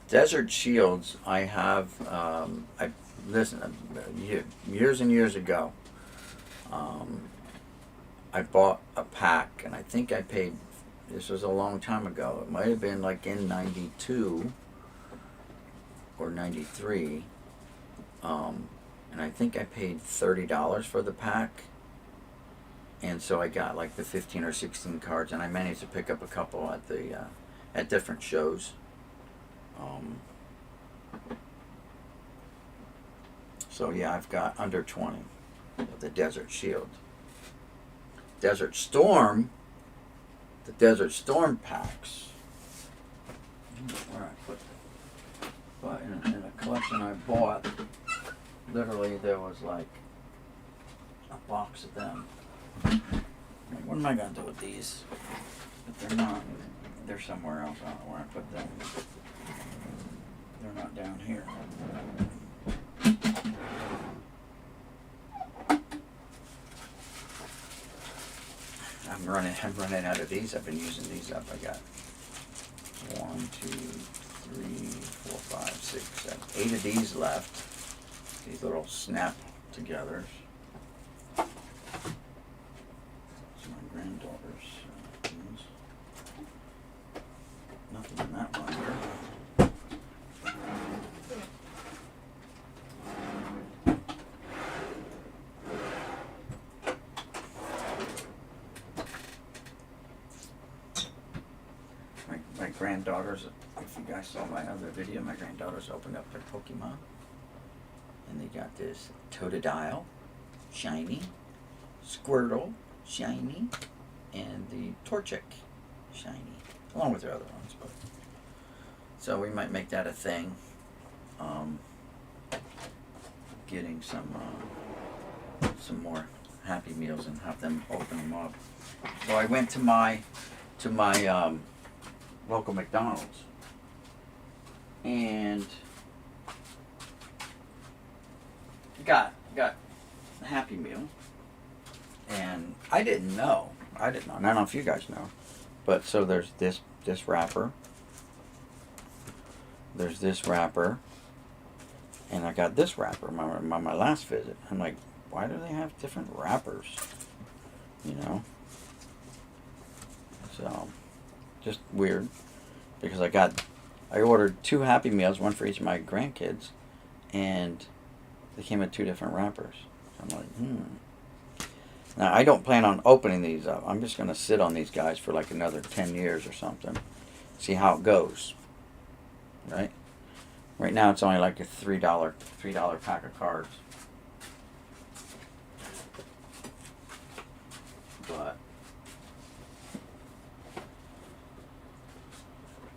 [SPEAKER 1] Desert Shields, I have, I listen, years and years ago, I bought a pack, and I think I paid, this was a long time ago, it might have been like in 92 or 93, and I think I paid $30 for the pack, and so I got like the 15 or 16 cards, and I managed to pick up a couple at the, at different shows. So yeah, I've got under 20 of the Desert Shield. Desert Storm, the Desert Storm packs. Where I put them. But in a collection I bought, literally there was like a box of them. Like, what am I going to do with these? But they're not, they're somewhere else. I don't know where I put them. They're not down here. I'm running out of these. I've been using these up. I got 1, 2, 3, 4, 5, 6, 7, 8 of these left. These little snap togethers. It's my granddaughter's things. Nothing in that one here. My granddaughters, if you guys saw my other video, my granddaughters opened up their Pokemon. And they got this Totodile, shiny, Squirtle, shiny, and the Torchic, shiny, along with their other ones. But so we might make that a thing. Getting some more Happy Meals and have them open them up. So I went to my local McDonald's and got a Happy Meal, and I didn't know. I don't know if you guys know, but so there's this wrapper. There's this wrapper, and I got this wrapper my last visit. I'm like, why do they have different wrappers? You know. So, just weird, because I ordered 2 Happy Meals, one for each of my grandkids, and they came in 2 different wrappers. So I'm like, Now, I don't plan on opening these up. I'm just going to sit on these guys for like another 10 years or something. See how it goes. Right? Right now it's only like a $3 pack of cards. But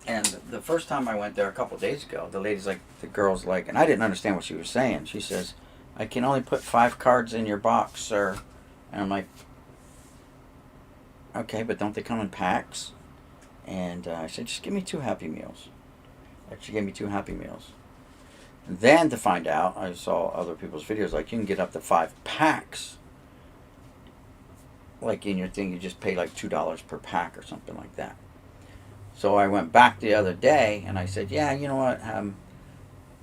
[SPEAKER 1] and the first time I went there a couple days ago, the girl's like, and I didn't understand what she was saying. She says, "I can only put 5 cards in your box, sir." And I'm like, okay, but don't they come in packs? And I said, just give me 2 Happy Meals. Like, she gave me 2 Happy Meals. And then to find out, I saw other people's videos, like you can get up to 5 packs. Like in your thing, you just pay like $2 per pack or something like that. So I went back the other day and I said, yeah, you know what, do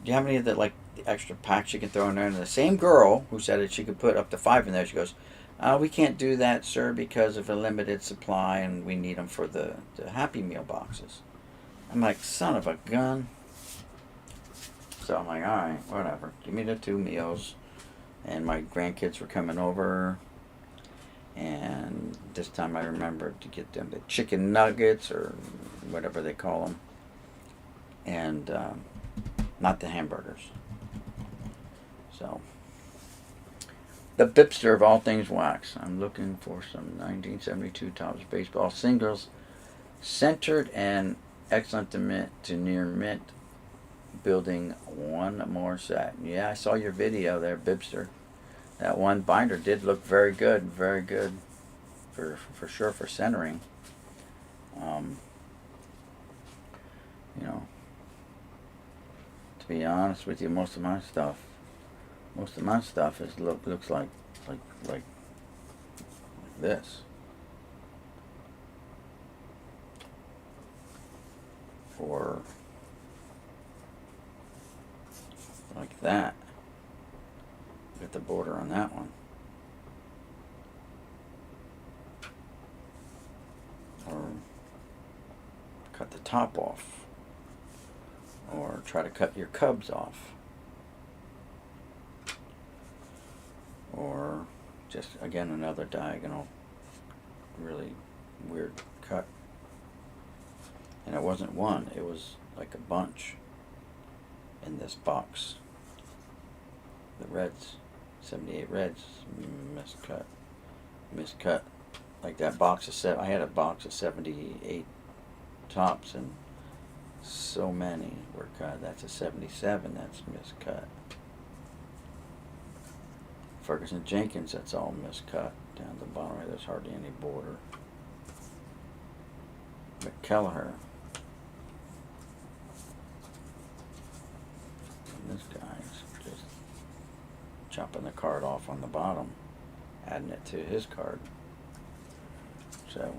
[SPEAKER 1] you have any of the like the extra packs you can throw in there? And the same girl who said that she could put up to 5 in there, she goes, we can't do that, sir, because of a limited supply and we need them for the Happy Meal boxes. I'm like, son of a gun. So I'm like, alright, whatever. Give me the 2 meals. And my grandkids were coming over. And this time I remembered to get them the chicken nuggets or whatever they call them. and not the hamburgers. So, the Bipster of all things wax. I'm looking for some 1972 Topps baseball singles, centered and excellent to near mint. Building one more set. Yeah, I saw your video there, Bipster. That one binder did look very good for sure for centering. You know, to be honest with you, most of my stuff is looks like this, or like that. Get the border on that one, or cut the top off, or try to cut your Cubs off, or just again another diagonal, really weird cut. And it wasn't one, it was like a bunch in this box. The Reds, 78 Reds, miscut. Like that box of I had a box of 78 Topps, and so many were cut. That's a 77, that's miscut. Ferguson Jenkins, that's all miscut. Down the bottom, there's hardly any border. McKellar. And this guy's just chopping the card off on the bottom, adding it to his card. So,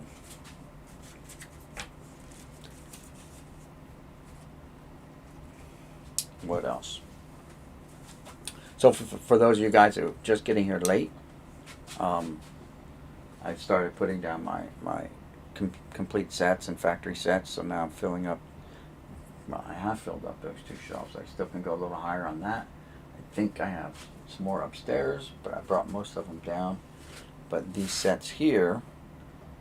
[SPEAKER 1] what else? So for those of you guys who are just getting here late, I started putting down my complete sets and factory sets. So now I'm filling up. Well, I have filled up those two shelves. I still can go a little higher on that. I think I have some more upstairs, but I brought most of them down. But these sets here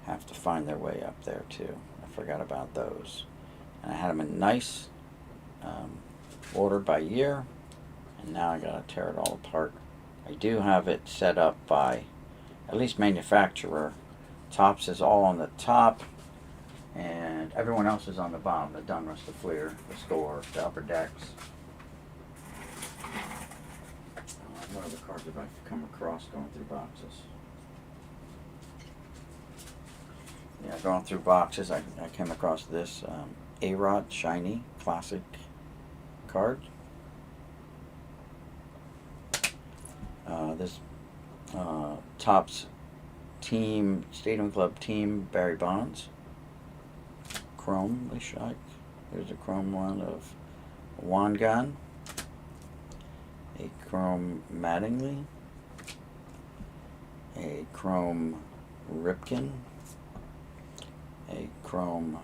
[SPEAKER 1] have to find their way up there too. I forgot about those. And I had them in nice order by year, and now I gotta tear it all apart. I do have it set up by at least manufacturer. Topps is all on the top, and everyone else is on the bottom. The Dunruss, the Fleer, the Score, the Upper Decks. What other cards have I come across going through boxes? Yeah, going through boxes, I came across this A-Rod Shiny Classic card. This Topps Team Stadium Club Team Barry Bonds. Chrome Lishak. There's a chrome one of Wangan. A chrome Mattingly. A chrome Ripken. A chrome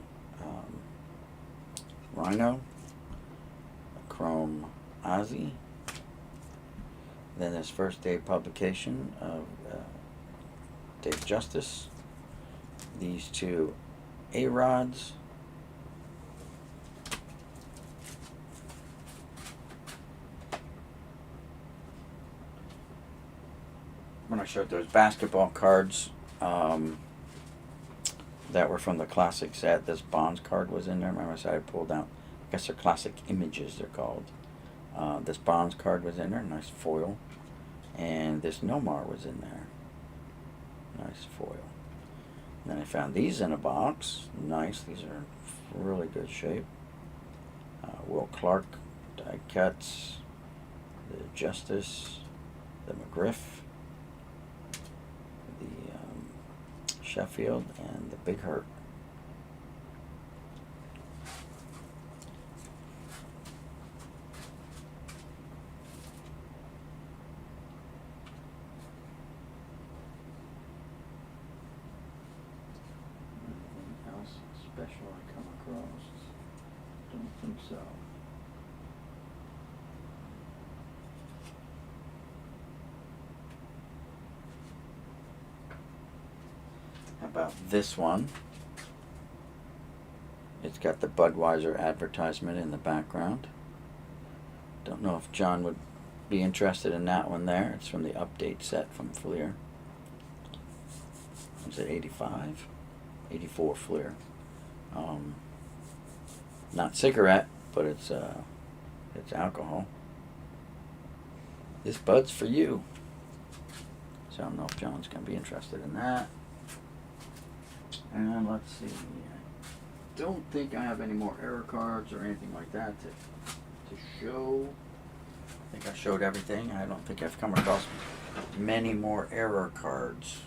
[SPEAKER 1] Rhino. A chrome Ozzy. Then his first day publication of Dave Justice. These two A-Rods. When I showed those basketball cards that were from the classic set, this Bonds card was in there. Remember I said I pulled out, I guess they're classic images they're called. This Bonds card was in there, nice foil. And this Nomar was in there. Nice foil. And then I found these in a box. Nice, these are in really good shape. Will Clark die cuts, the Justice, the McGriff, the Sheffield, and the Big Hurt. Special I come across? Don't think so. How about this one? It's got the Budweiser advertisement in the background. Don't know if John would be interested in that one there. It's from the update set from Fleer. Was it 85? 84 Fleer. Not cigarette, but it's alcohol. This bud's for you. So I don't know if John's going to be interested in that. And let's see. I don't think I have any more error cards or anything like that to show. I think I showed everything. I don't think I've come across many more error cards.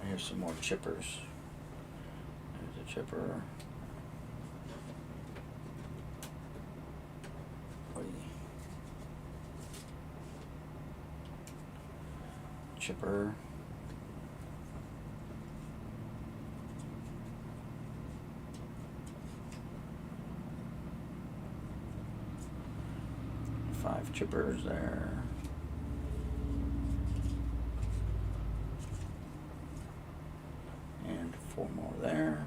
[SPEAKER 1] Here's some more chippers. There's a chipper. Chipper. Five chippers there. And four more there.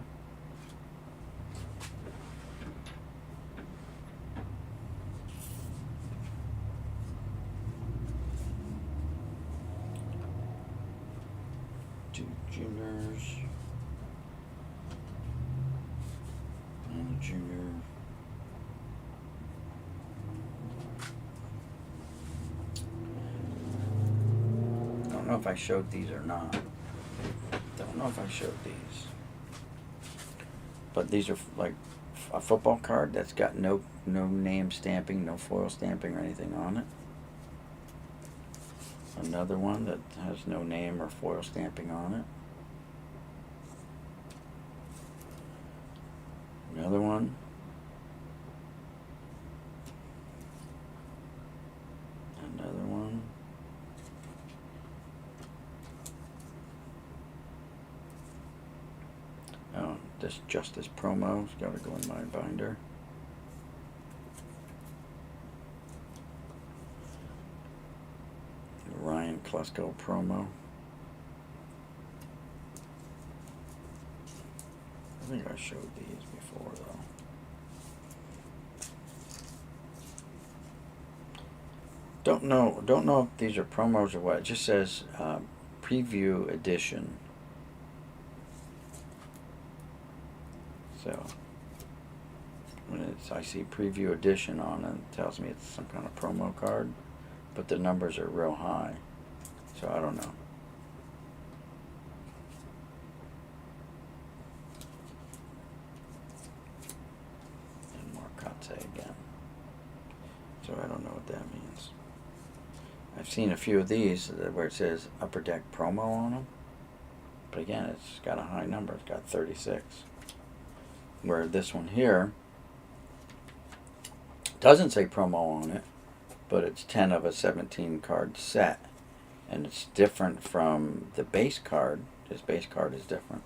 [SPEAKER 1] Two juniors. And a junior. Don't know if I showed these or not. Don't know if I showed these. But these are like a football card that's got no name stamping, no foil stamping or anything on it. Another one that has no name or foil stamping on it. Another one. Another one. Oh, this Justice promo's got to go in my binder. Ryan Klesko promo. I think I showed these before though. Don't know if these are promos or what. It just says preview edition. So when I see preview edition on it, it tells me it's some kind of promo card, but the numbers are real high, so I don't know. And Marcotte again. So I don't know what that means. I've seen a few of these where it says Upper Deck promo on them, but again, it's got a high number. It's got 36. Where this one here doesn't say promo on it, but it's 10 of a 17 card set, and it's different from the base card. This base card is different.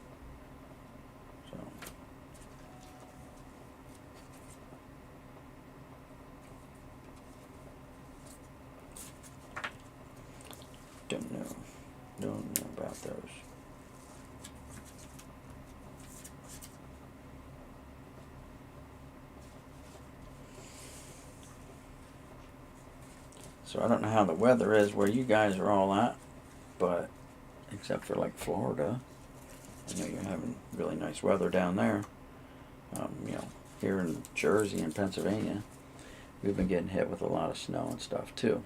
[SPEAKER 1] So don't know about those. So I don't know how the weather is where you guys are all at, but except for like Florida, I know you're having really nice weather down there. Here in Jersey and Pennsylvania, we've been getting hit with a lot of snow and stuff too.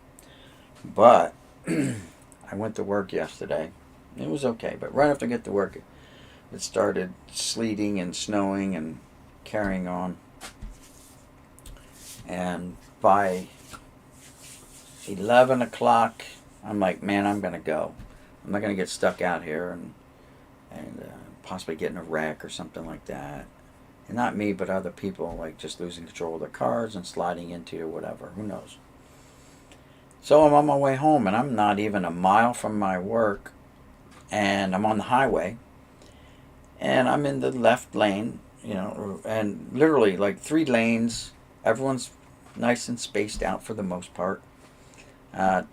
[SPEAKER 1] But I went to work yesterday. It was okay, but right after I get to work, it started sleeting and snowing and carrying on. And by 11 o'clock, I'm like, man, I'm going to go. I'm not going to get stuck out here and possibly get in a wreck or something like that. And not me, but other people, like just losing control of their cars and sliding into or whatever. Who knows? So I'm on my way home, and I'm not even a mile from my work, and I'm on the highway, and I'm in the left lane, and literally like 3 lanes. Everyone's nice and spaced out for the most part.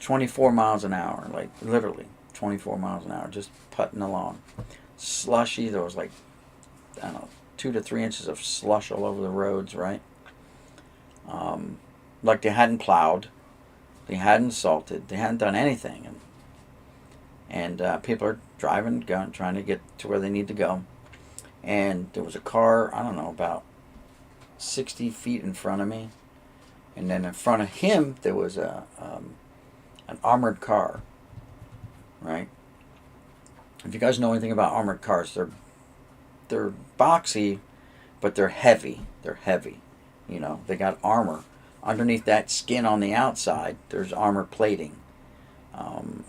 [SPEAKER 1] 24 miles an hour, like literally 24 miles an hour, just putting along. Slushy, there was like, I don't know, 2 to 3 inches of slush all over the roads, right? Like they hadn't plowed, they hadn't salted, they hadn't done anything, and people are driving, going, trying to get to where they need to go. And there was a car, I don't know, about 60 feet in front of me, and then in front of him there was an armored car, right? If you guys know anything about armored cars, they're boxy, but they're heavy. They're heavy. You know, they got armor. Underneath that skin on the outside, there's armor plating.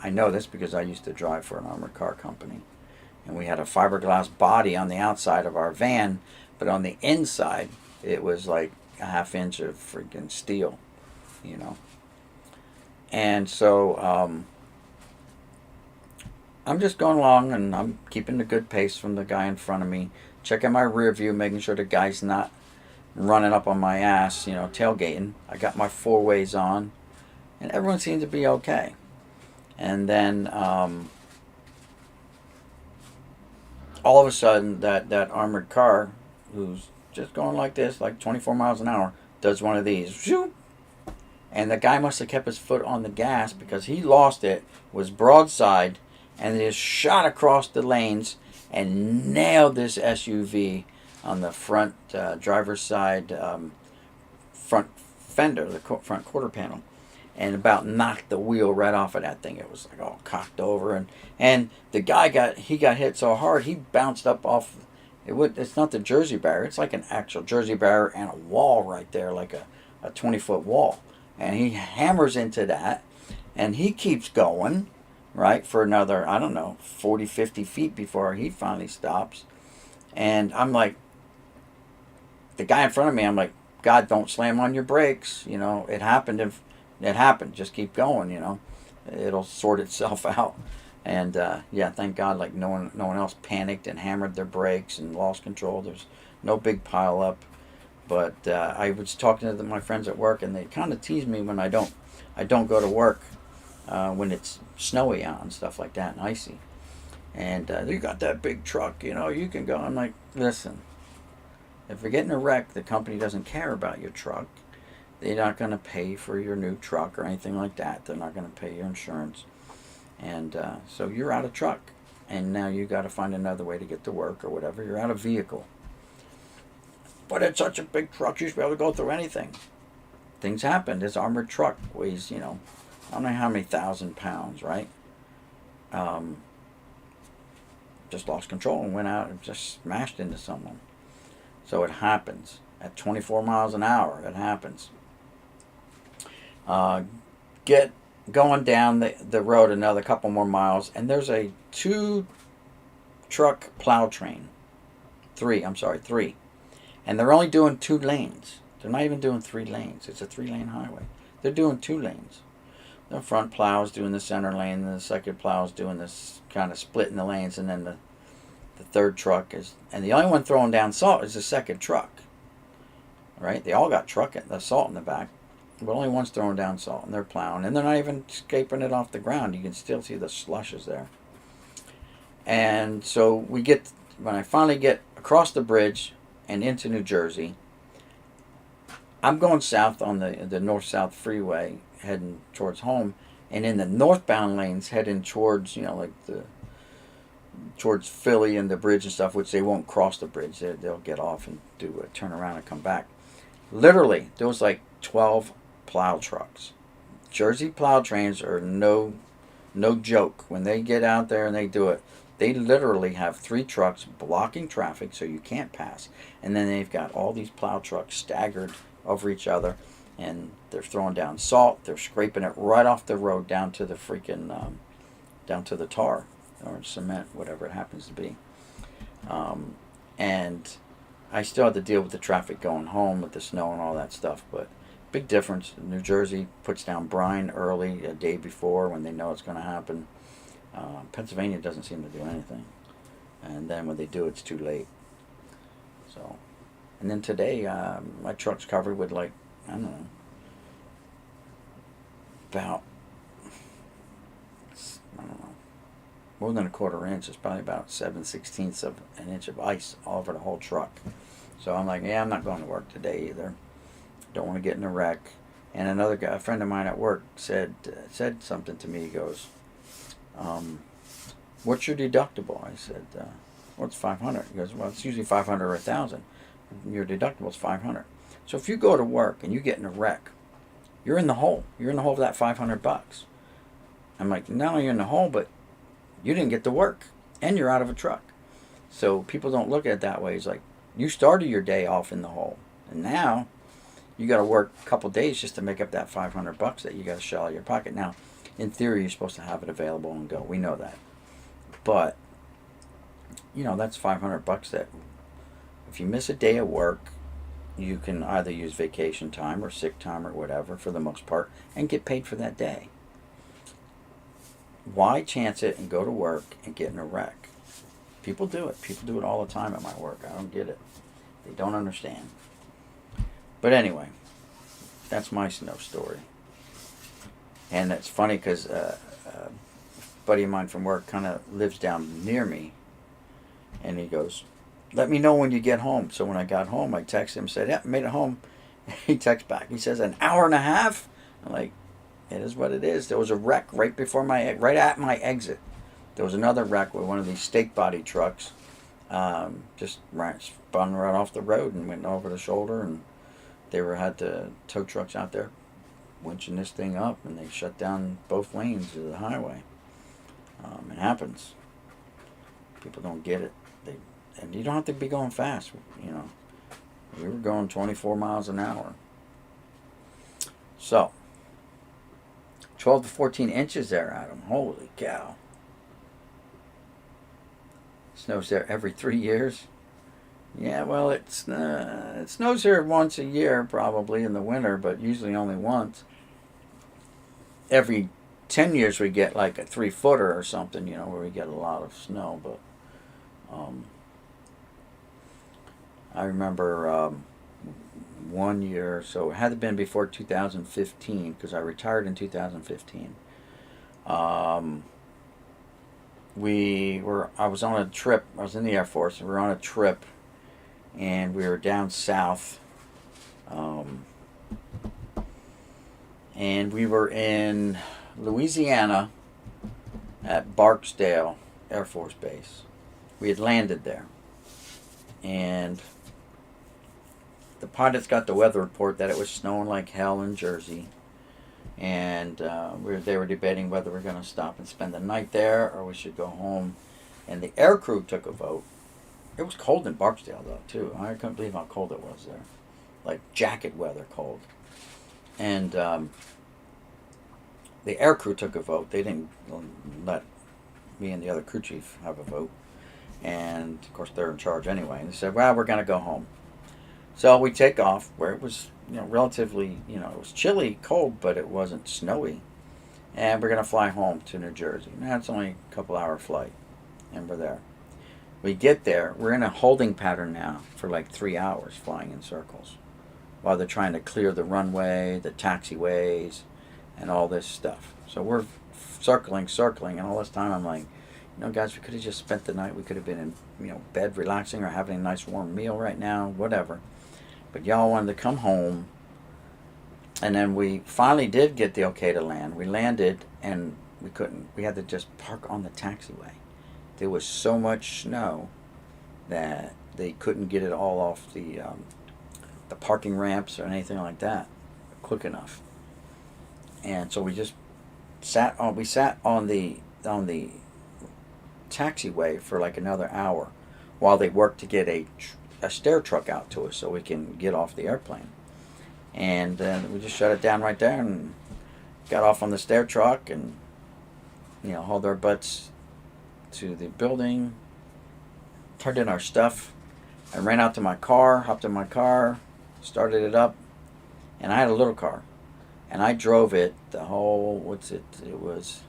[SPEAKER 1] I know this because I used to drive for an armored car company. And we had a fiberglass body on the outside of our van, but on the inside, it was like a half inch of freaking steel, you know. And so I'm just going along, and I'm keeping a good pace from the guy in front of me, checking my rear view, making sure the guy's not running up on my ass, you know, tailgating. I got my 4-ways on, and everyone seemed to be okay. And then all of a sudden, that armored car, who's just going like this, like 24 miles an hour, does one of these. Shoo! And the guy must have kept his foot on the gas because he lost it, was broadside, and just shot across the lanes and nailed this SUV on the front driver's side front fender, the front quarter panel, and about knocked the wheel right off of that thing. It was like all cocked over, and the guy got hit so hard he bounced up off. It's not the Jersey barrier. It's like an actual Jersey barrier and a wall right there, like a 20-foot wall. And he hammers into that, and he keeps going, right, for another, I don't know, 40, 50 feet before he finally stops. And I'm like, the guy in front of me, I'm like, God, don't slam on your brakes. You know, it happened. If it happened, just keep going. You know, it'll sort itself out. And yeah, thank God, like no one else panicked and hammered their brakes and lost control. There's no big pile up. But I was talking to my friends at work, and they kind of tease me when I don't go to work when it's snowy out and stuff like that and icy. And you got that big truck, you know, you can go. I'm like, listen, if you're getting a wreck, the company doesn't care about your truck. They're not going to pay for your new truck or anything like that. They're not going to pay your insurance. And so you're out of truck. And now you got to find another way to get to work or whatever. You're out of vehicle. But it's such a big truck, you should be able to go through anything. Things happen. This armored truck weighs, you know, I don't know how many 1,000 pounds, right? Just lost control and went out and just smashed into someone. So it happens. At 24 miles an hour, it happens. Get going down the road another couple more miles, and there's a 2-truck plow train. 3. And they're only doing 2 lanes. They're not even doing 3 lanes. It's a 3-lane highway. They're doing 2 lanes. The front plow is doing the center lane, and the second plow is doing this kind of splitting the lanes, and then the third truck is, and the only one throwing down salt is the second truck. Right? They all got the salt in the back, but only one's throwing down salt, and they're plowing, and they're not even scraping it off the ground. You can still see the slushes there. And so when I finally get across the bridge and into New Jersey, I'm going south on the north-south freeway, heading towards home, and in the northbound lanes heading towards, you know, like towards Philly and the bridge and stuff, which they won't cross the bridge. They'll get off and do a turn around and come back. Literally, there was like 12 plow trucks. Jersey plow trains are no joke. When they get out there and they do it, they literally have 3 trucks blocking traffic so you can't pass. And then they've got all these plow trucks staggered over each other, and they're throwing down salt. They're scraping it right off the road down to the freaking, down to the tar or cement, whatever it happens to be. And I still had to deal with the traffic going home with the snow and all that stuff, but big difference. New Jersey puts down brine early, a day before, when they know it's going to happen. Pennsylvania doesn't seem to do anything, and then when they do, it's too late. So, and then today, my truck's covered with, like, I don't know, about, more than a quarter inch. It's probably about 7/16 of an inch of ice all over the whole truck. So I'm like, yeah, I'm not going to work today either. Don't want to get in a wreck. And another guy, a friend of mine at work, said something to me. He goes, "What's your deductible?" I said, "Well, it's 500." He goes, "Well, it's usually 500 or 1,000. Your deductible is 500. So if you go to work and you get in a wreck, you're in the hole. You're in the hole for that $500. I'm like, not only you're in the hole, but you didn't get to work, and you're out of a truck. So people don't look at it that way. It's like you started your day off in the hole, and now you got to work a couple days just to make up that $500 that you got to shell out of your pocket. Now, in theory, you're supposed to have it available and go. We know that, but that's $500 that if you miss a day of work, you can either use vacation time or sick time or whatever for the most part and get paid for that day. Why chance it and go to work and get in a wreck? People do it. People do it all the time at my work. I don't get it. They don't understand. But anyway, that's my snow story. And it's funny because a buddy of mine from work kind of lives down near me. And he goes, "Let me know when you get home." So when I got home, I texted him, said, "Yeah, made it home." He texts back. He says, "An hour and a half?" I'm like, it is what it is. There was a wreck right at my exit. There was another wreck with one of these stake body trucks. Just spun right off the road and went over the shoulder, and they had the tow trucks out there winching this thing up, and they shut down both lanes of the highway. It happens. People don't get it. And you don't have to be going fast. We were going 24 miles an hour. So 12 to 14 inches there, Adam. Holy cow. Snows there every 3 years. Yeah, well, it snows here once a year probably in the winter, but usually only once. Every 10 years we get like a 3-footer or something, where we get a lot of snow. But I remember one year, so it had been before 2015 because I retired in 2015. I was on a trip. I was in the Air Force, and we were on a trip, and we were down south, and we were in Louisiana at Barksdale Air Force Base. We had landed there, and the pilots got the weather report that it was snowing like hell in Jersey, and they were debating whether we're going to stop and spend the night there or we should go home. And the air crew took a vote. It was cold in Barksdale though too. I couldn't believe how cold it was there, like jacket weather cold. And the air crew took a vote. They didn't let me and the other crew chief have a vote, and of course they're in charge anyway. And they said, "Well, we're going to go home." So we take off where it was, relatively, it was chilly, cold, but it wasn't snowy. And we're going to fly home to New Jersey. Now, it's only a couple hour flight, and we're there. We get there. We're in a holding pattern now for like 3 hours flying in circles while they're trying to clear the runway, the taxiways, and all this stuff. So we're circling, and all this time I'm like, guys, we could have just spent the night. We could have been in, bed relaxing or having a nice warm meal right now, whatever. But y'all wanted to come home. And then we finally did get the okay to land. We landed, and we couldn't. We had to just park on the taxiway. There was so much snow that they couldn't get it all off the parking ramps or anything like that quick enough. And so we just sat on the taxiway for like another hour while they worked to get a stair truck out to us so we can get off the airplane. And we just shut it down right there and got off on the stair truck and hauled our butts to the building, turned in our stuff. I ran out to my car, hopped in my car, started it up, and I had a little car, and I drove it the whole, it was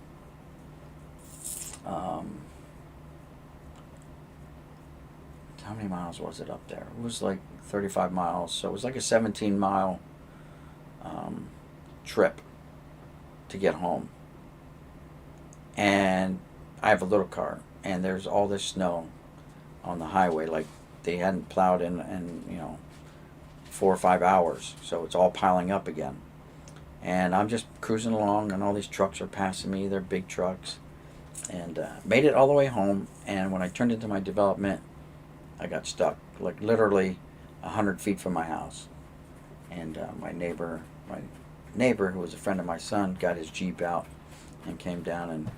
[SPEAKER 1] how many miles was it up there? It was like 35 miles, so it was like a 17-mile trip to get home. And I have a little car, and there's all this snow on the highway, like they hadn't plowed in 4 or 5 hours, so it's all piling up again. And I'm just cruising along, and all these trucks are passing me. They're big trucks, and made it all the way home. And when I turned into my development, I got stuck, like literally 100 feet from my house. And my neighbor, who was a friend of my son, got his Jeep out and came down and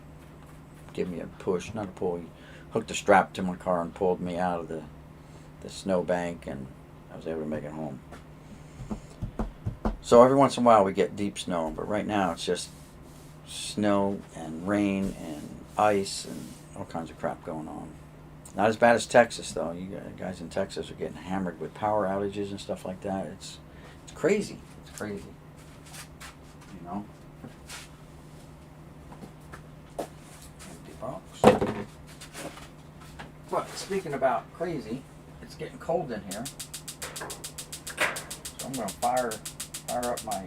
[SPEAKER 1] gave me a push, not a pull. He hooked a strap to my car and pulled me out of the snowbank, and I was able to make it home. So every once in a while we get deep snow, but right now it's just snow and rain and ice and all kinds of crap going on. Not as bad as Texas, though. You guys in Texas are getting hammered with power outages and stuff like that. It's crazy. It's crazy. You know? Empty box. But speaking about crazy, it's getting cold in here. So I'm going to fire up my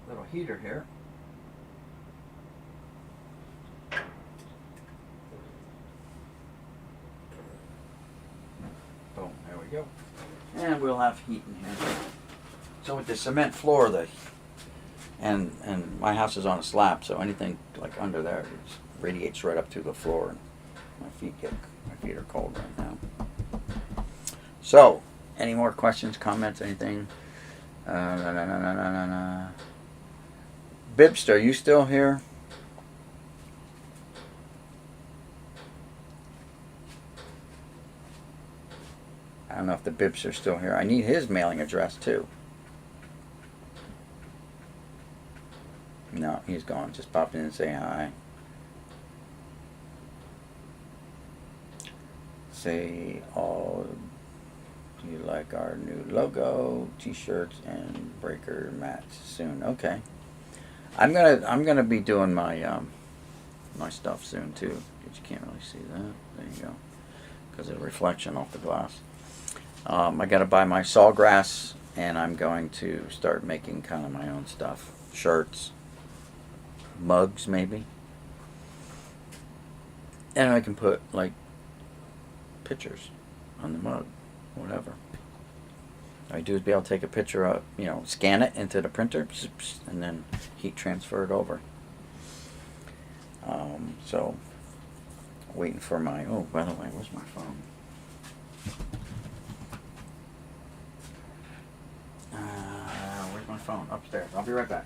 [SPEAKER 1] little heater here. Boom, there we go. And we'll have heat in here. So with the cement floor, and my house is on a slab, so anything like under there radiates right up to the floor, and my feet are cold right now. So, any more questions, comments, anything? Bibster, are you still here? I don't know if the Bibster's still here. I need his mailing address too. No, he's gone. Just popped in and say hi. Say all. Do you like our new logo, T-shirts, and breaker mats soon? Okay. I'm gonna be doing my my stuff soon too. But you can't really see that. There you go. Because of the reflection off the glass. I gotta buy my sawgrass, and I'm going to start making kind of my own stuff. Shirts, mugs maybe. And I can put like pictures on the mug. Whatever. All I do is be able to take a picture of, scan it into the printer, and then heat transfer it over. So, waiting for my, oh, by the way, where's my phone? Where's my phone? Upstairs. I'll be right back.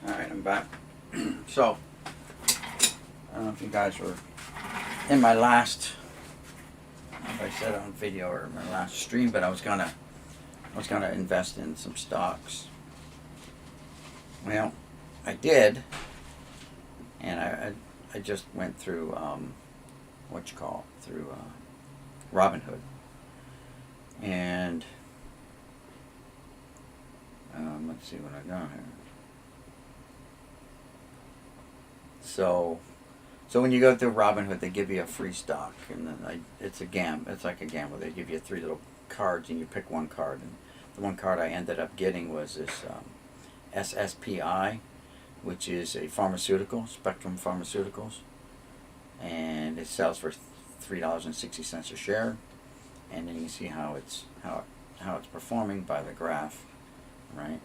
[SPEAKER 1] Alright, I'm back. So, I don't know if you guys were in my last, if I said on video or my last stream, but I was gonna invest in some stocks. Well, I did, and I just went through through Robinhood. And let's see what I got here. So when you go through Robinhood, they give you a free stock, and then it's like a gamble. They give you 3 little cards, and you pick one card. And the one card I ended up getting was this SSPI, which is a pharmaceutical, Spectrum Pharmaceuticals, and it sells for $3.60 a share. And then you see how it's performing by the graph, right?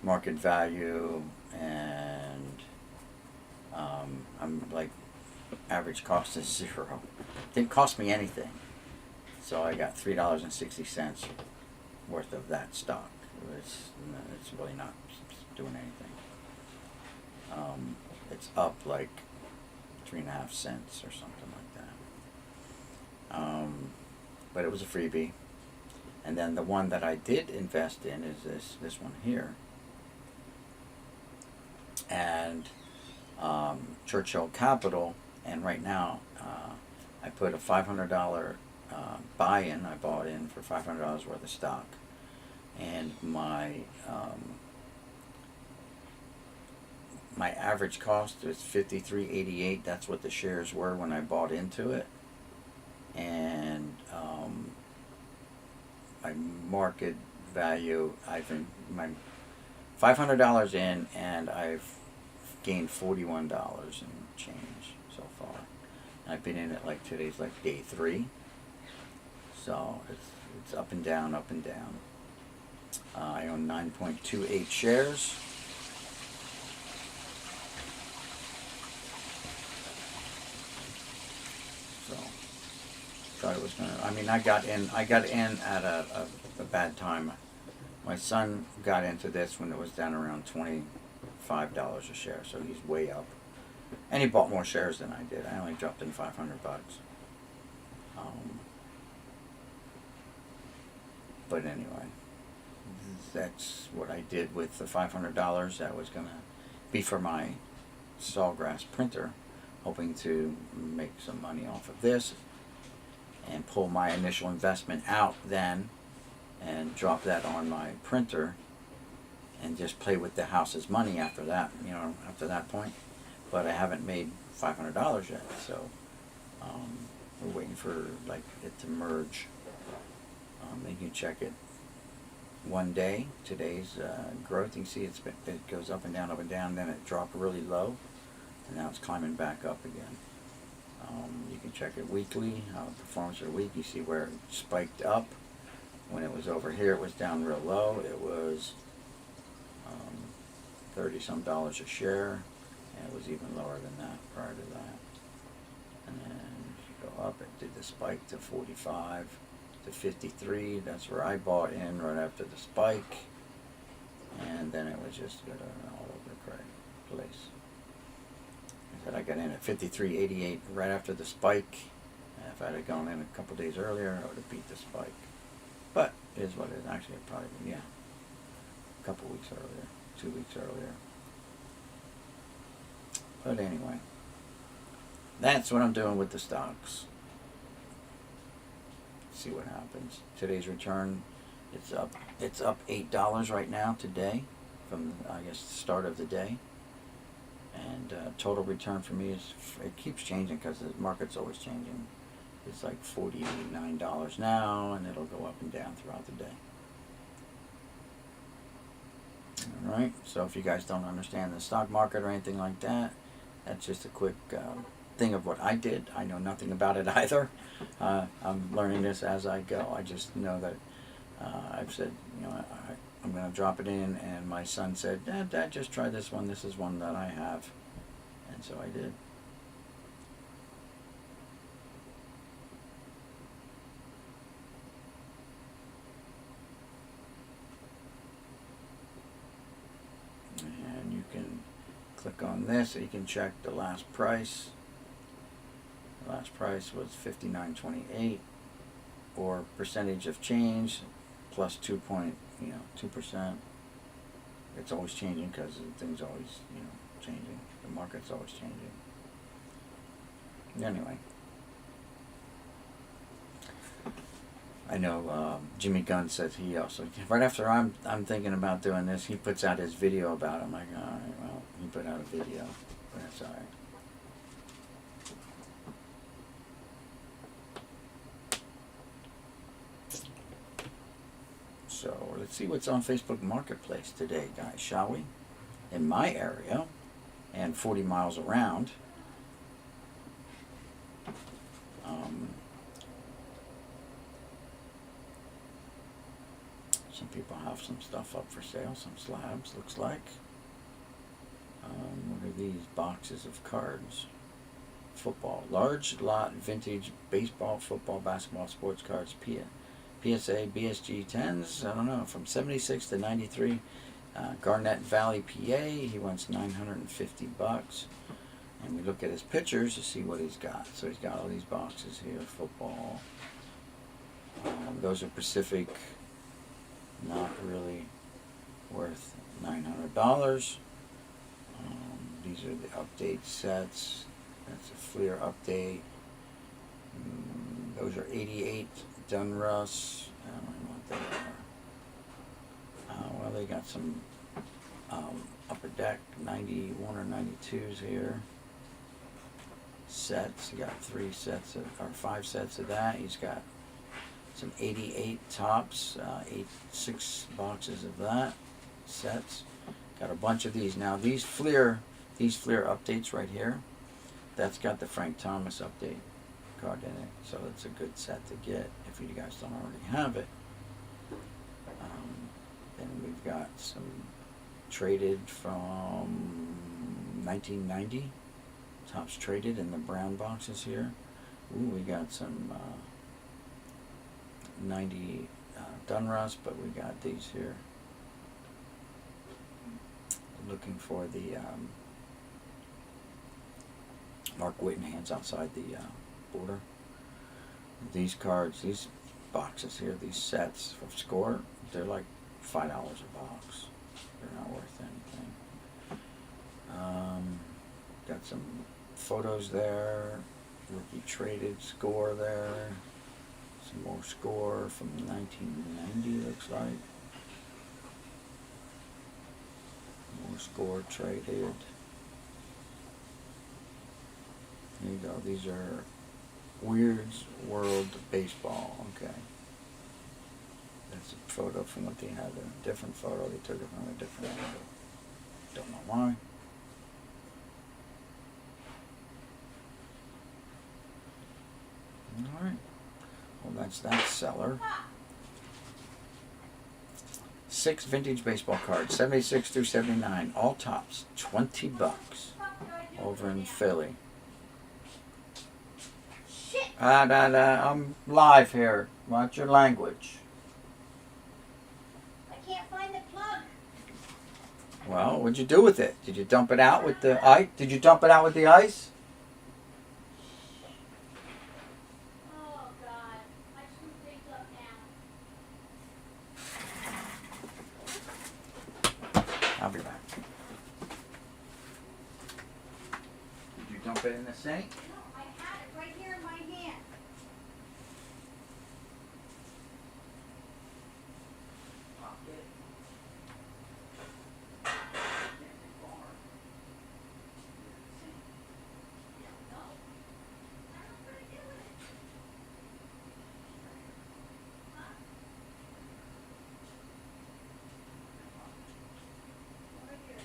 [SPEAKER 1] Market value, and I'm like, average cost is 0. Didn't cost me anything, so I got $3.60 worth of that stock. It's really not doing anything. It's up like 3.5 cents or something like that. But it was a freebie. And then the one that I did invest in is this one here. And Churchill Capital, and right now I put a $500 buy-in. I bought in for $500 worth of stock, and my average cost was $53.88. That's what the shares were when I bought into it, and my market value, my $500 in, and I've gained $41 and change so far. And I've been in it, like, today's like day 3, so it's up and down, up and down. I own 9.28 shares. So thought it was gonna. I mean, I got in at a bad time. My son got into this when it was down around $25 a share, so he's way up. And he bought more shares than I did. I only dropped in $500. But anyway, that's what I did with the $500. That was going to be for my Sawgrass printer, hoping to make some money off of this and pull my initial investment out then and drop that on my printer and just play with the house's money after that, after that point. But I haven't made $500 yet, so we're waiting for it to merge. You can check it one day. Today's growth, you can see it goes up and down, then it dropped really low, and now it's climbing back up again. You can check it weekly, performance of the week. You see where it spiked up. When it was over here, it was down real low. It was $30-some a share, and it was even lower than that prior to that. And then if you go up, it did the spike to 45 to 53. That's where I bought in right after the spike, and then it was just all over the place. I said I got in at 53.88 right after the spike. And if I had gone in a couple days earlier, I would have beat the spike. But it is what it is. Actually, probably, a couple weeks earlier, 2 weeks earlier. But anyway, that's what I'm doing with the stocks. See what happens. Today's return, it's up $8 right now today, from I guess the start of the day. And total return for me it keeps changing because the market's always changing. It's like $49 now, and it'll go up and down throughout the day. Alright, so if you guys don't understand the stock market or anything like that, that's just a quick thing of what I did. I know nothing about it either. I'm learning this as I go. I just know that I've said, I'm going to drop it in, and my son said, Dad, just try this one. This is one that I have. And so I did. And you can click on this so you can check the last price. The last price was $59.28, or percentage of change plus 2%. It's always changing because things always, changing. The market's always changing. Anyway. I know Jimmy Gunn says he also, right after I'm thinking about doing this, he puts out his video about it. I'm like, all right, well, he put out a video, but that's all right. So let's see what's on Facebook Marketplace today, guys, shall we? In my area and 40 miles around. Some people have some stuff up for sale, some slabs, looks like. What are these boxes of cards? Football. Large lot vintage baseball, football, basketball, sports cards, PSA, BSG 10s, I don't know, from 76 to 93. Garnett Valley, PA. He wants $950. And we look at his pictures to see what he's got. So he's got all these boxes here, football. Those are Pacific, not really worth $900. These are the update sets. That's a Fleer update. Those are 88 Dunruss. I don't know what they are. Well, they got some Upper Deck 91 or 92s here. Sets. He got 5 sets of that. He's got some 88 tops, 6 boxes of that. Sets. Got a bunch of these. Now these Fleer updates right here, that's got the Frank Thomas update card in it, so it's a good set to get if you guys don't already have it. Then we've got some traded from 1990, tops traded in the brown boxes here. Ooh, we got some 90 Dunruss, but we got these here. Looking for the Mark Whittenhands outside the border. These cards, these boxes here, these sets from Score, they're like $5 a box. They're not worth anything. Got some photos there. Rookie traded Score there. Some more Score from 1990, looks like. More Score traded. Here you go. These are Weird's World Baseball. Okay. That's a photo from what they had. A different photo. They took it from a different angle. Don't know why. Alright. Well, that's that seller. 6 vintage baseball cards, 76 through 79, all tops, $20 over in Philly. I'm live here. Watch your language.
[SPEAKER 2] I can't find the plug.
[SPEAKER 1] Well, what'd you do with it? Did you dump it out with the ice? Did you dump it out with the ice?
[SPEAKER 2] Oh, God. I screwed things up now.
[SPEAKER 1] I'll be back. Did you dump it in the sink?
[SPEAKER 2] No, I had it right here in my hand.
[SPEAKER 1] I'll get it.
[SPEAKER 2] No. I don't know what to do with it. Huh? Over here.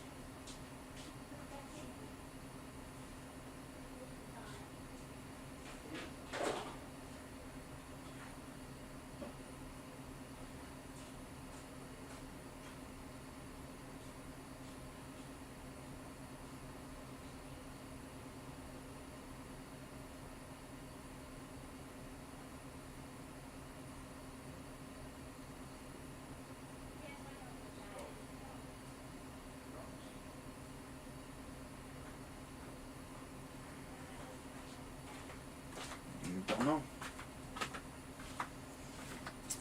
[SPEAKER 1] You don't know.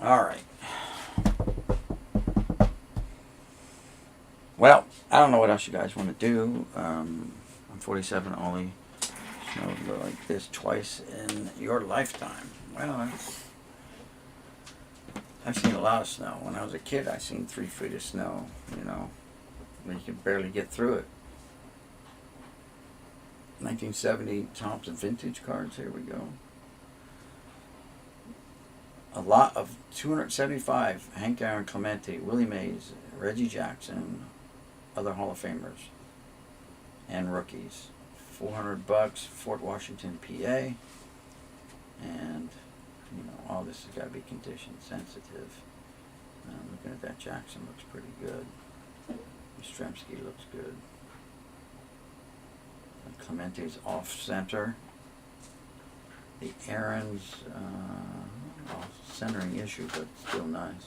[SPEAKER 1] All right. Well, I don't know what else you guys want to do. I'm 47 Ollie. snowed like this twice in your lifetime. Well, I've seen a lot of snow. When I was a kid, I seen 3 feet of snow, you know. You could barely get through it. 1970 Thompson vintage cards, here we go. A lot of 275, Hank Aaron Clemente, Willie Mays, Reggie Jackson, other Hall of Famers, and rookies. $400, Fort Washington, PA. And, you know, all this has got to be condition sensitive. Looking at that, Jackson looks pretty good. Yastrzemski looks good. And Clemente's off center. The Aaron's centering issue, but still nice.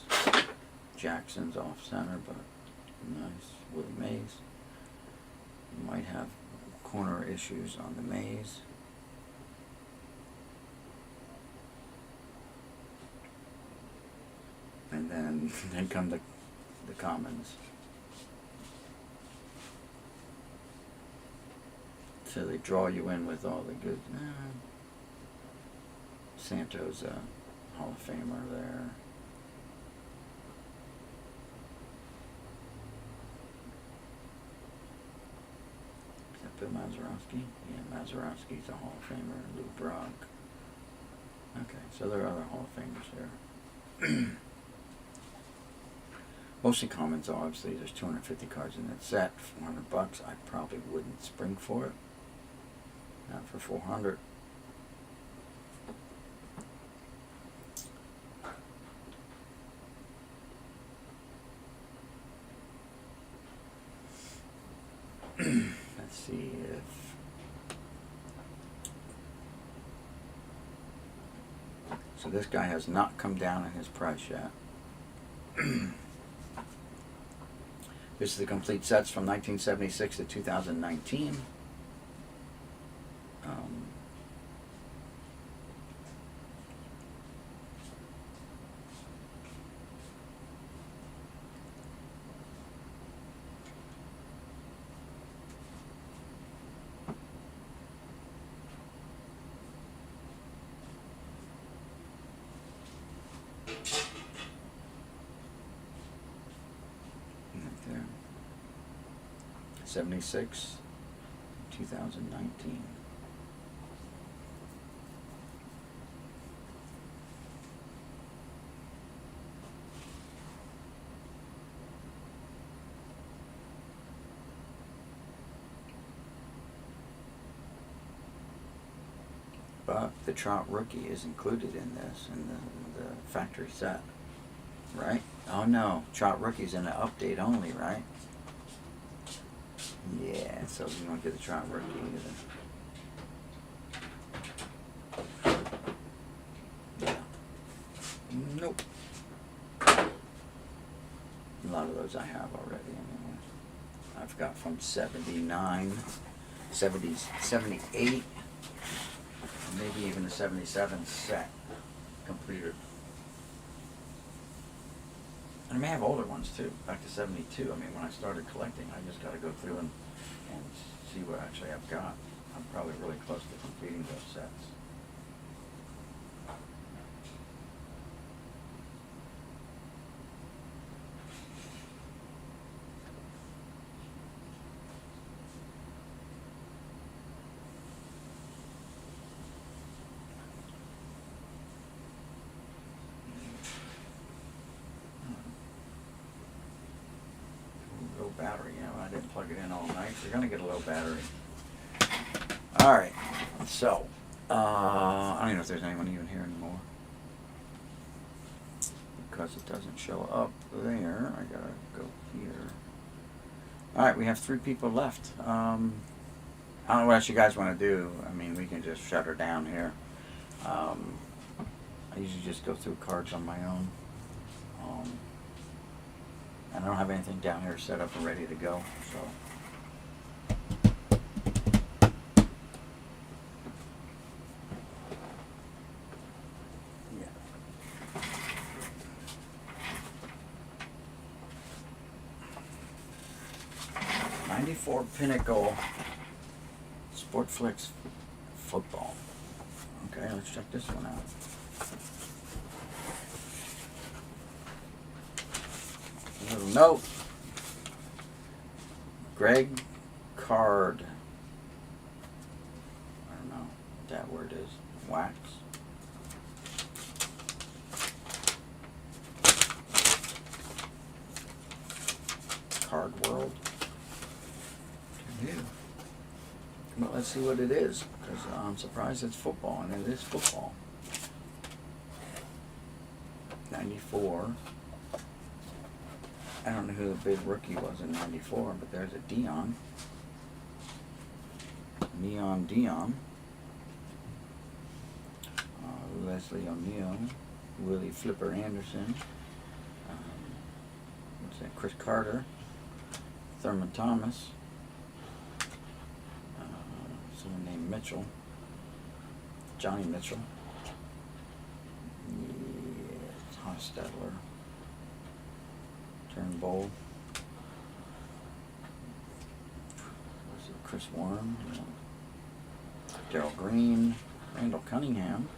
[SPEAKER 1] Jackson's off center, but nice. Willie Mays. You might have corner issues on the Mays. And then come the commons. So they draw you in with all the good. Santos, Hall of Famer there. Is that Bill Mazeroski? Yeah, Mazeroski's a Hall of Famer. Lou Brock. Okay, so there are other Hall of Famers here. Mostly commons, obviously. There's 250 cards in that set. $400. I probably wouldn't spring for it. Not for 400. Let's see if so. This guy has not come down in his price yet. This is the complete sets from 1976 to 2019. Right there. 76, 2019. But the Trout rookie is included in this, in the factory set, right? Oh no, Trout rookie's in the update only, right? Yeah, so you don't get the Trout rookie either. Yeah. Nope. A lot of those I have already anyway. I've got from 79, 70, 78, maybe even the 77 set completed. And I may have older ones too, back to 72. I mean, when I started collecting, I just got to go through and see what actually I've got. I'm probably really close to completing those sets. Low battery, you know, I didn't plug it in all night. You're gonna get a low battery. All right, so I don't even know if there's anyone even here anymore because it doesn't show up there. I gotta go here. All right, we have 3 people left. I don't know what else you guys want to do. I mean, we can just shut her down here. I usually just go through cards on my own. And I don't have anything down here set up and ready to go, so. Yeah. 94 Pinnacle Sportflix football. Okay, let's check this one out. A little note. Greg Card. I don't know what that word is. Wax. Card World. Yeah. But let's see what it is, because I'm surprised it's football, and it is football. 94. I don't know who the big rookie was in 94, but there's a Dion. Neon Dion. Leslie O'Neal. Willie Flipper Anderson. What's that? Chris Carter. Thurman Thomas. Someone named Mitchell. Johnny Mitchell. Yeah, Hostetler. Turnbull. Was it Chris Warren? Yeah. Darryl Green. Randall Cunningham.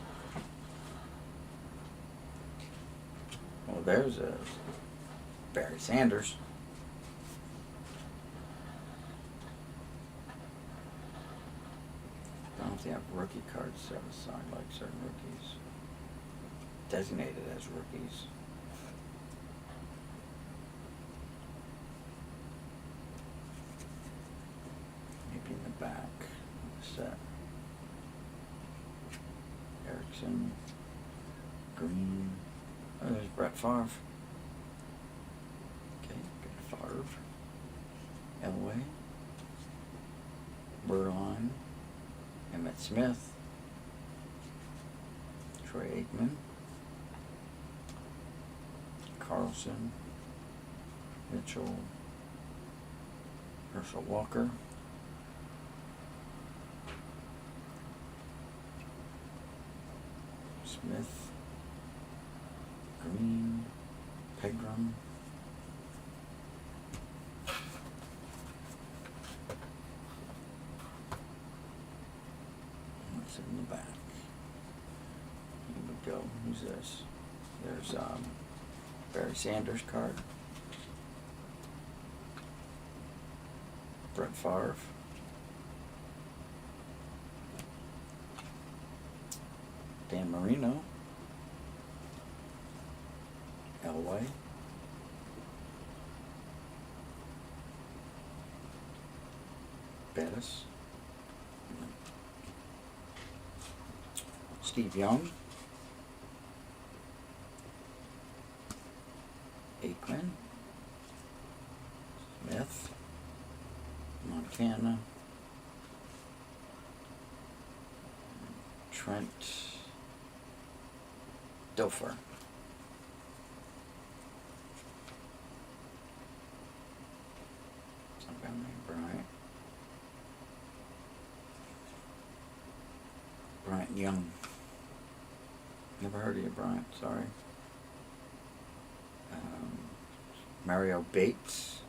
[SPEAKER 1] Well, there's a Barry Sanders. I don't know if they have rookie cards set aside like certain rookies. Designated as rookies. Maybe in the back of the set. Erickson. Green. Oh, there's Brett Favre. Okay, good Favre. Elway. Burline. Emmett Smith. Troy Aikman. Carlson. Mitchell. Herschel Walker. Smith. Green. Pegram. What's in the back? Here we go. Who's this? There's Barry Sanders card. Brett Favre. Dan Marino. Elway. Bettis. Steve Young. Aikman. Smith. Montana. Trent Dilfer. Some guy named Bryant Young. Never heard of you, Bryant. Sorry. Mario Bates.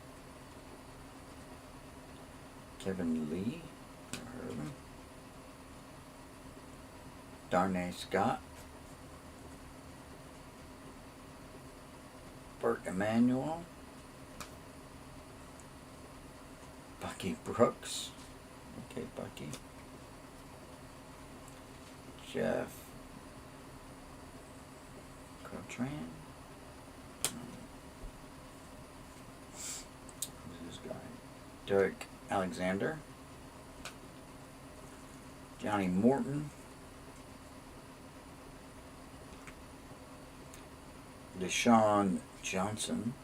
[SPEAKER 1] Kevin Lee. Never heard of him. Darnay Scott. Burt Emanuel. Bucky Brooks. Okay, Bucky. Jeff Cotran. Who's this guy? Derek Alexander. Johnny Morton. Deshaun Johnson.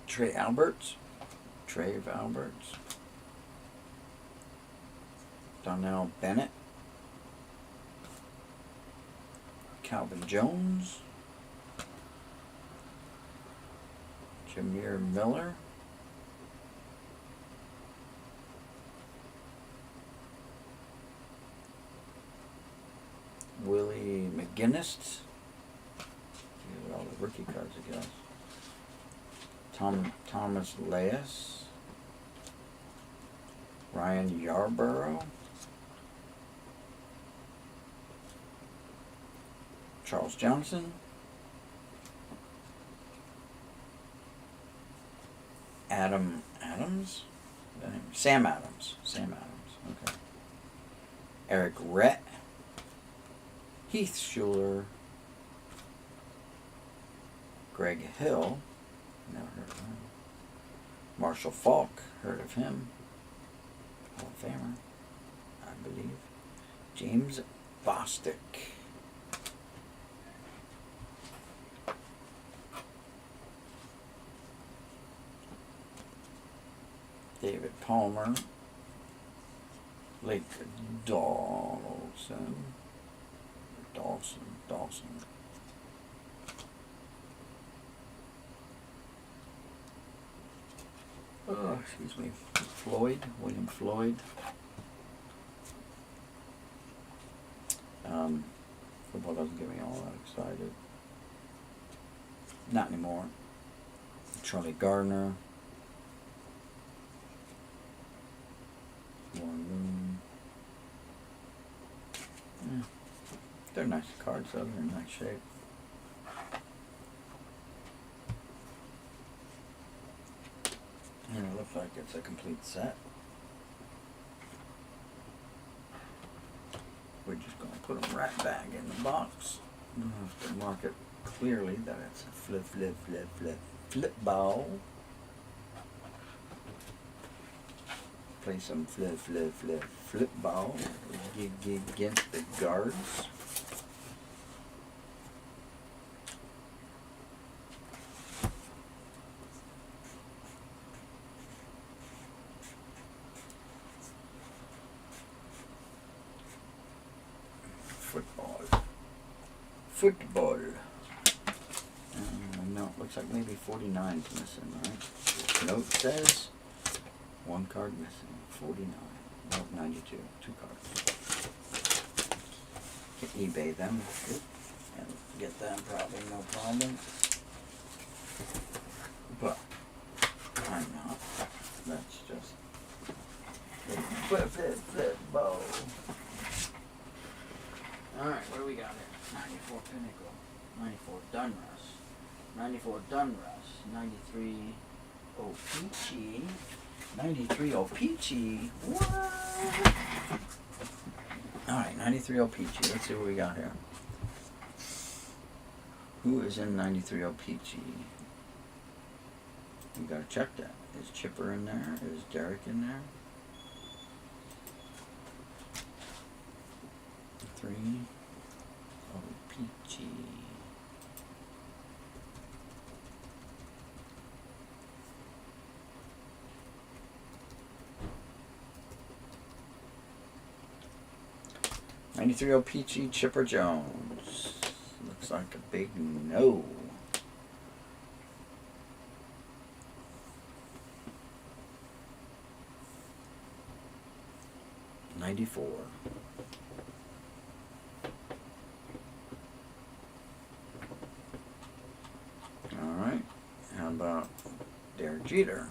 [SPEAKER 1] Trey Alberts. Trey Alberts. Donnell Bennett. Calvin Jones. Jameer Miller. Willie McGinnis. These are all the rookie cards, I guess. Thomas Laess. Ryan Yarborough. Charles Johnson. Adam Adams? Sam Adams. Sam Adams, okay. Eric Rhett. Heath Schuler. Greg Hill. Never heard of him. Marshall Falk. Heard of him. Hall of Famer, I believe. James Bostic. David Palmer. Lake Dawson. Dawson. Oh, excuse me. William Floyd. Football doesn't get me all that excited. Not anymore. Charlie Gardner. Warren Moon. Yeah. They're nice cards though, they're in nice shape. And it looks like it's a complete set. We're just going to put them right back in the box. We'll have to mark it clearly that it's a flip ball. Play some flip ball against the guards. Football. No, it looks like maybe 49's missing, right? Note says one card missing. 49. No, 92. 2 cards. Can eBay them and get them probably no problem. But I'm not. That's just flip bow. Alright, what do we got here? 94 Pinnacle, 94 Dunruss, 94 Dunruss, 93 O-Peachy, 93 O-Peachy, what? Alright, 93 O-Peachy, let's see what we got here. Who is in 93 O-Peachy? We gotta check that. Is Chipper in there? Is Derek in there? 3 O-Peachy. '93 O-Peachy, Chipper Jones. Looks like a big no. '94. Alright, how about Derek Jeter?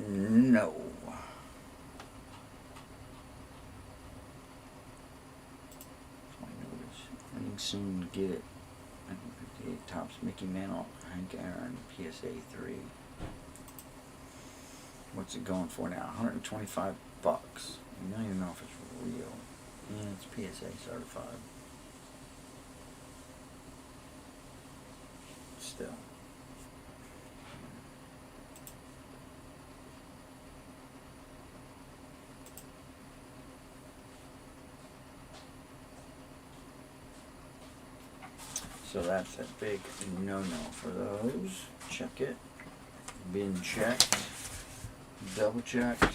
[SPEAKER 1] No. I notice. I can soon get it. 1958 Topps Mickey Mantle, Hank Aaron, PSA 3. What's it going for now? $125. You don't even know if it's real. Yeah, it's PSA certified. Still. So that's a big no-no for those. Check it. Been checked. Double checked.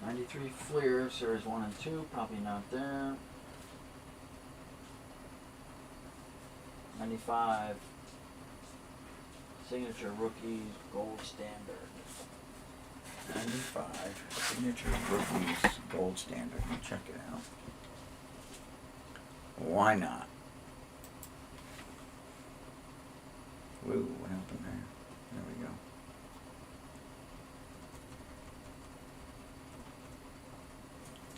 [SPEAKER 1] 93 Fleer, Series 1 and 2, probably not there. 95
[SPEAKER 3] Signature Rookies Gold Standard.
[SPEAKER 1] 95 Signature Rookies Gold Standard. Let me check it out. Why not? Woo, what happened there? There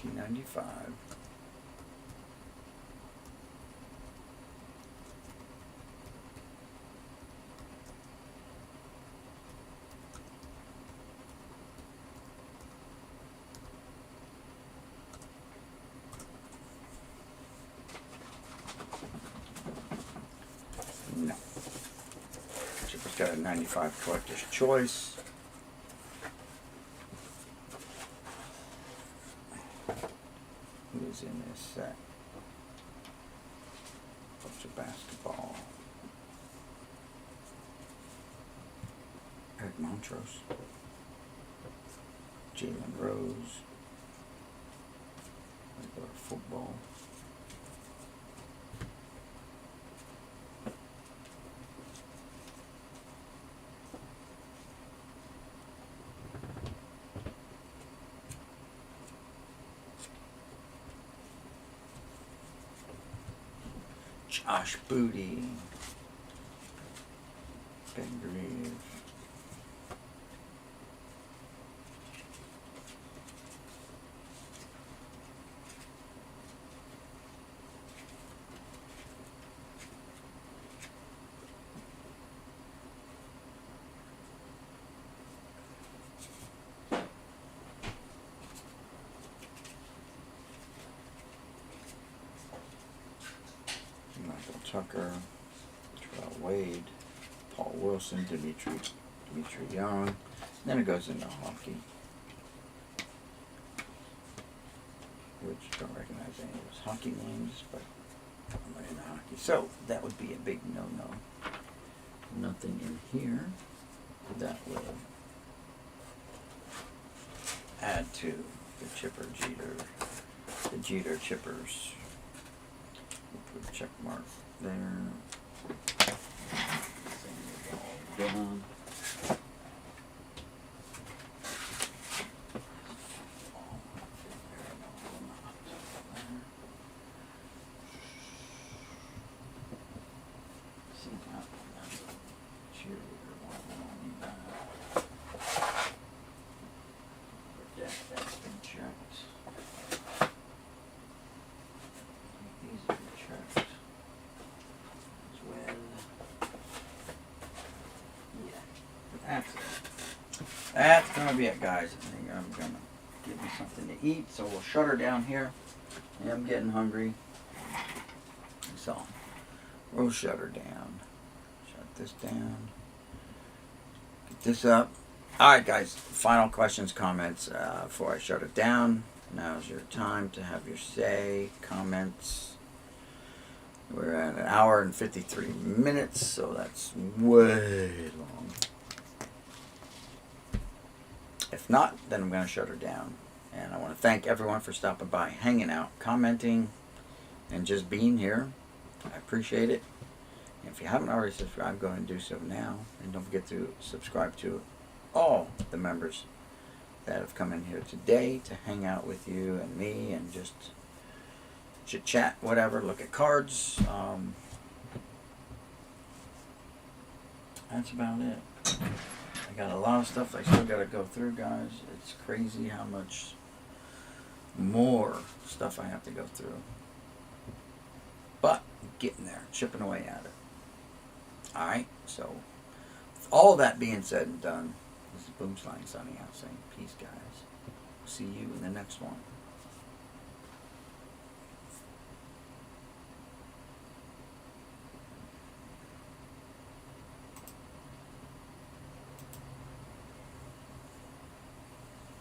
[SPEAKER 1] we go. T95. No. Chipper's got a 95 Collector's Choice. Who's in this set? Bunch of basketball. Eric Montrose. Jalen Rose. Regular football. Josh Booty, Ben Grieve, Michael Tucker, Terrell Wade, Paul Wilson, Dimitri Young. Then it goes into hockey, which I don't recognize any of those hockey names, but I'm not into hockey. So that would be a big no-no. Nothing in here that will add to the Chipper Jeter, the Jeter Chippers. We'll put a check mark there.
[SPEAKER 3] Done.
[SPEAKER 1] That's been checked. These have been checked as well. Yeah, that's it. That's gonna be it, guys. I think I'm gonna give me something to eat, so we'll shut her down here. I'm getting hungry, so we'll shut her down. Shut this down. Get this up. Alright guys, final questions, comments before I shut it down. Now's your time to have your say, comments. We're at an hour and 53 minutes, so that's way long. If not, then I'm going to shut her down. And I want to thank everyone for stopping by, hanging out, commenting, and just being here. I appreciate it. If you haven't already subscribed, go ahead and do so now. And don't forget to subscribe to all the members that have come in here today to hang out with you and me and just chit chat, whatever, look at cards. That's about it. I got a lot of stuff I still got to go through, guys. It's crazy how much more stuff I have to go through. But getting there, chipping away at it. Alright, so with all that being said and done, this is Boomsline signing out saying peace, guys. See you in the next one.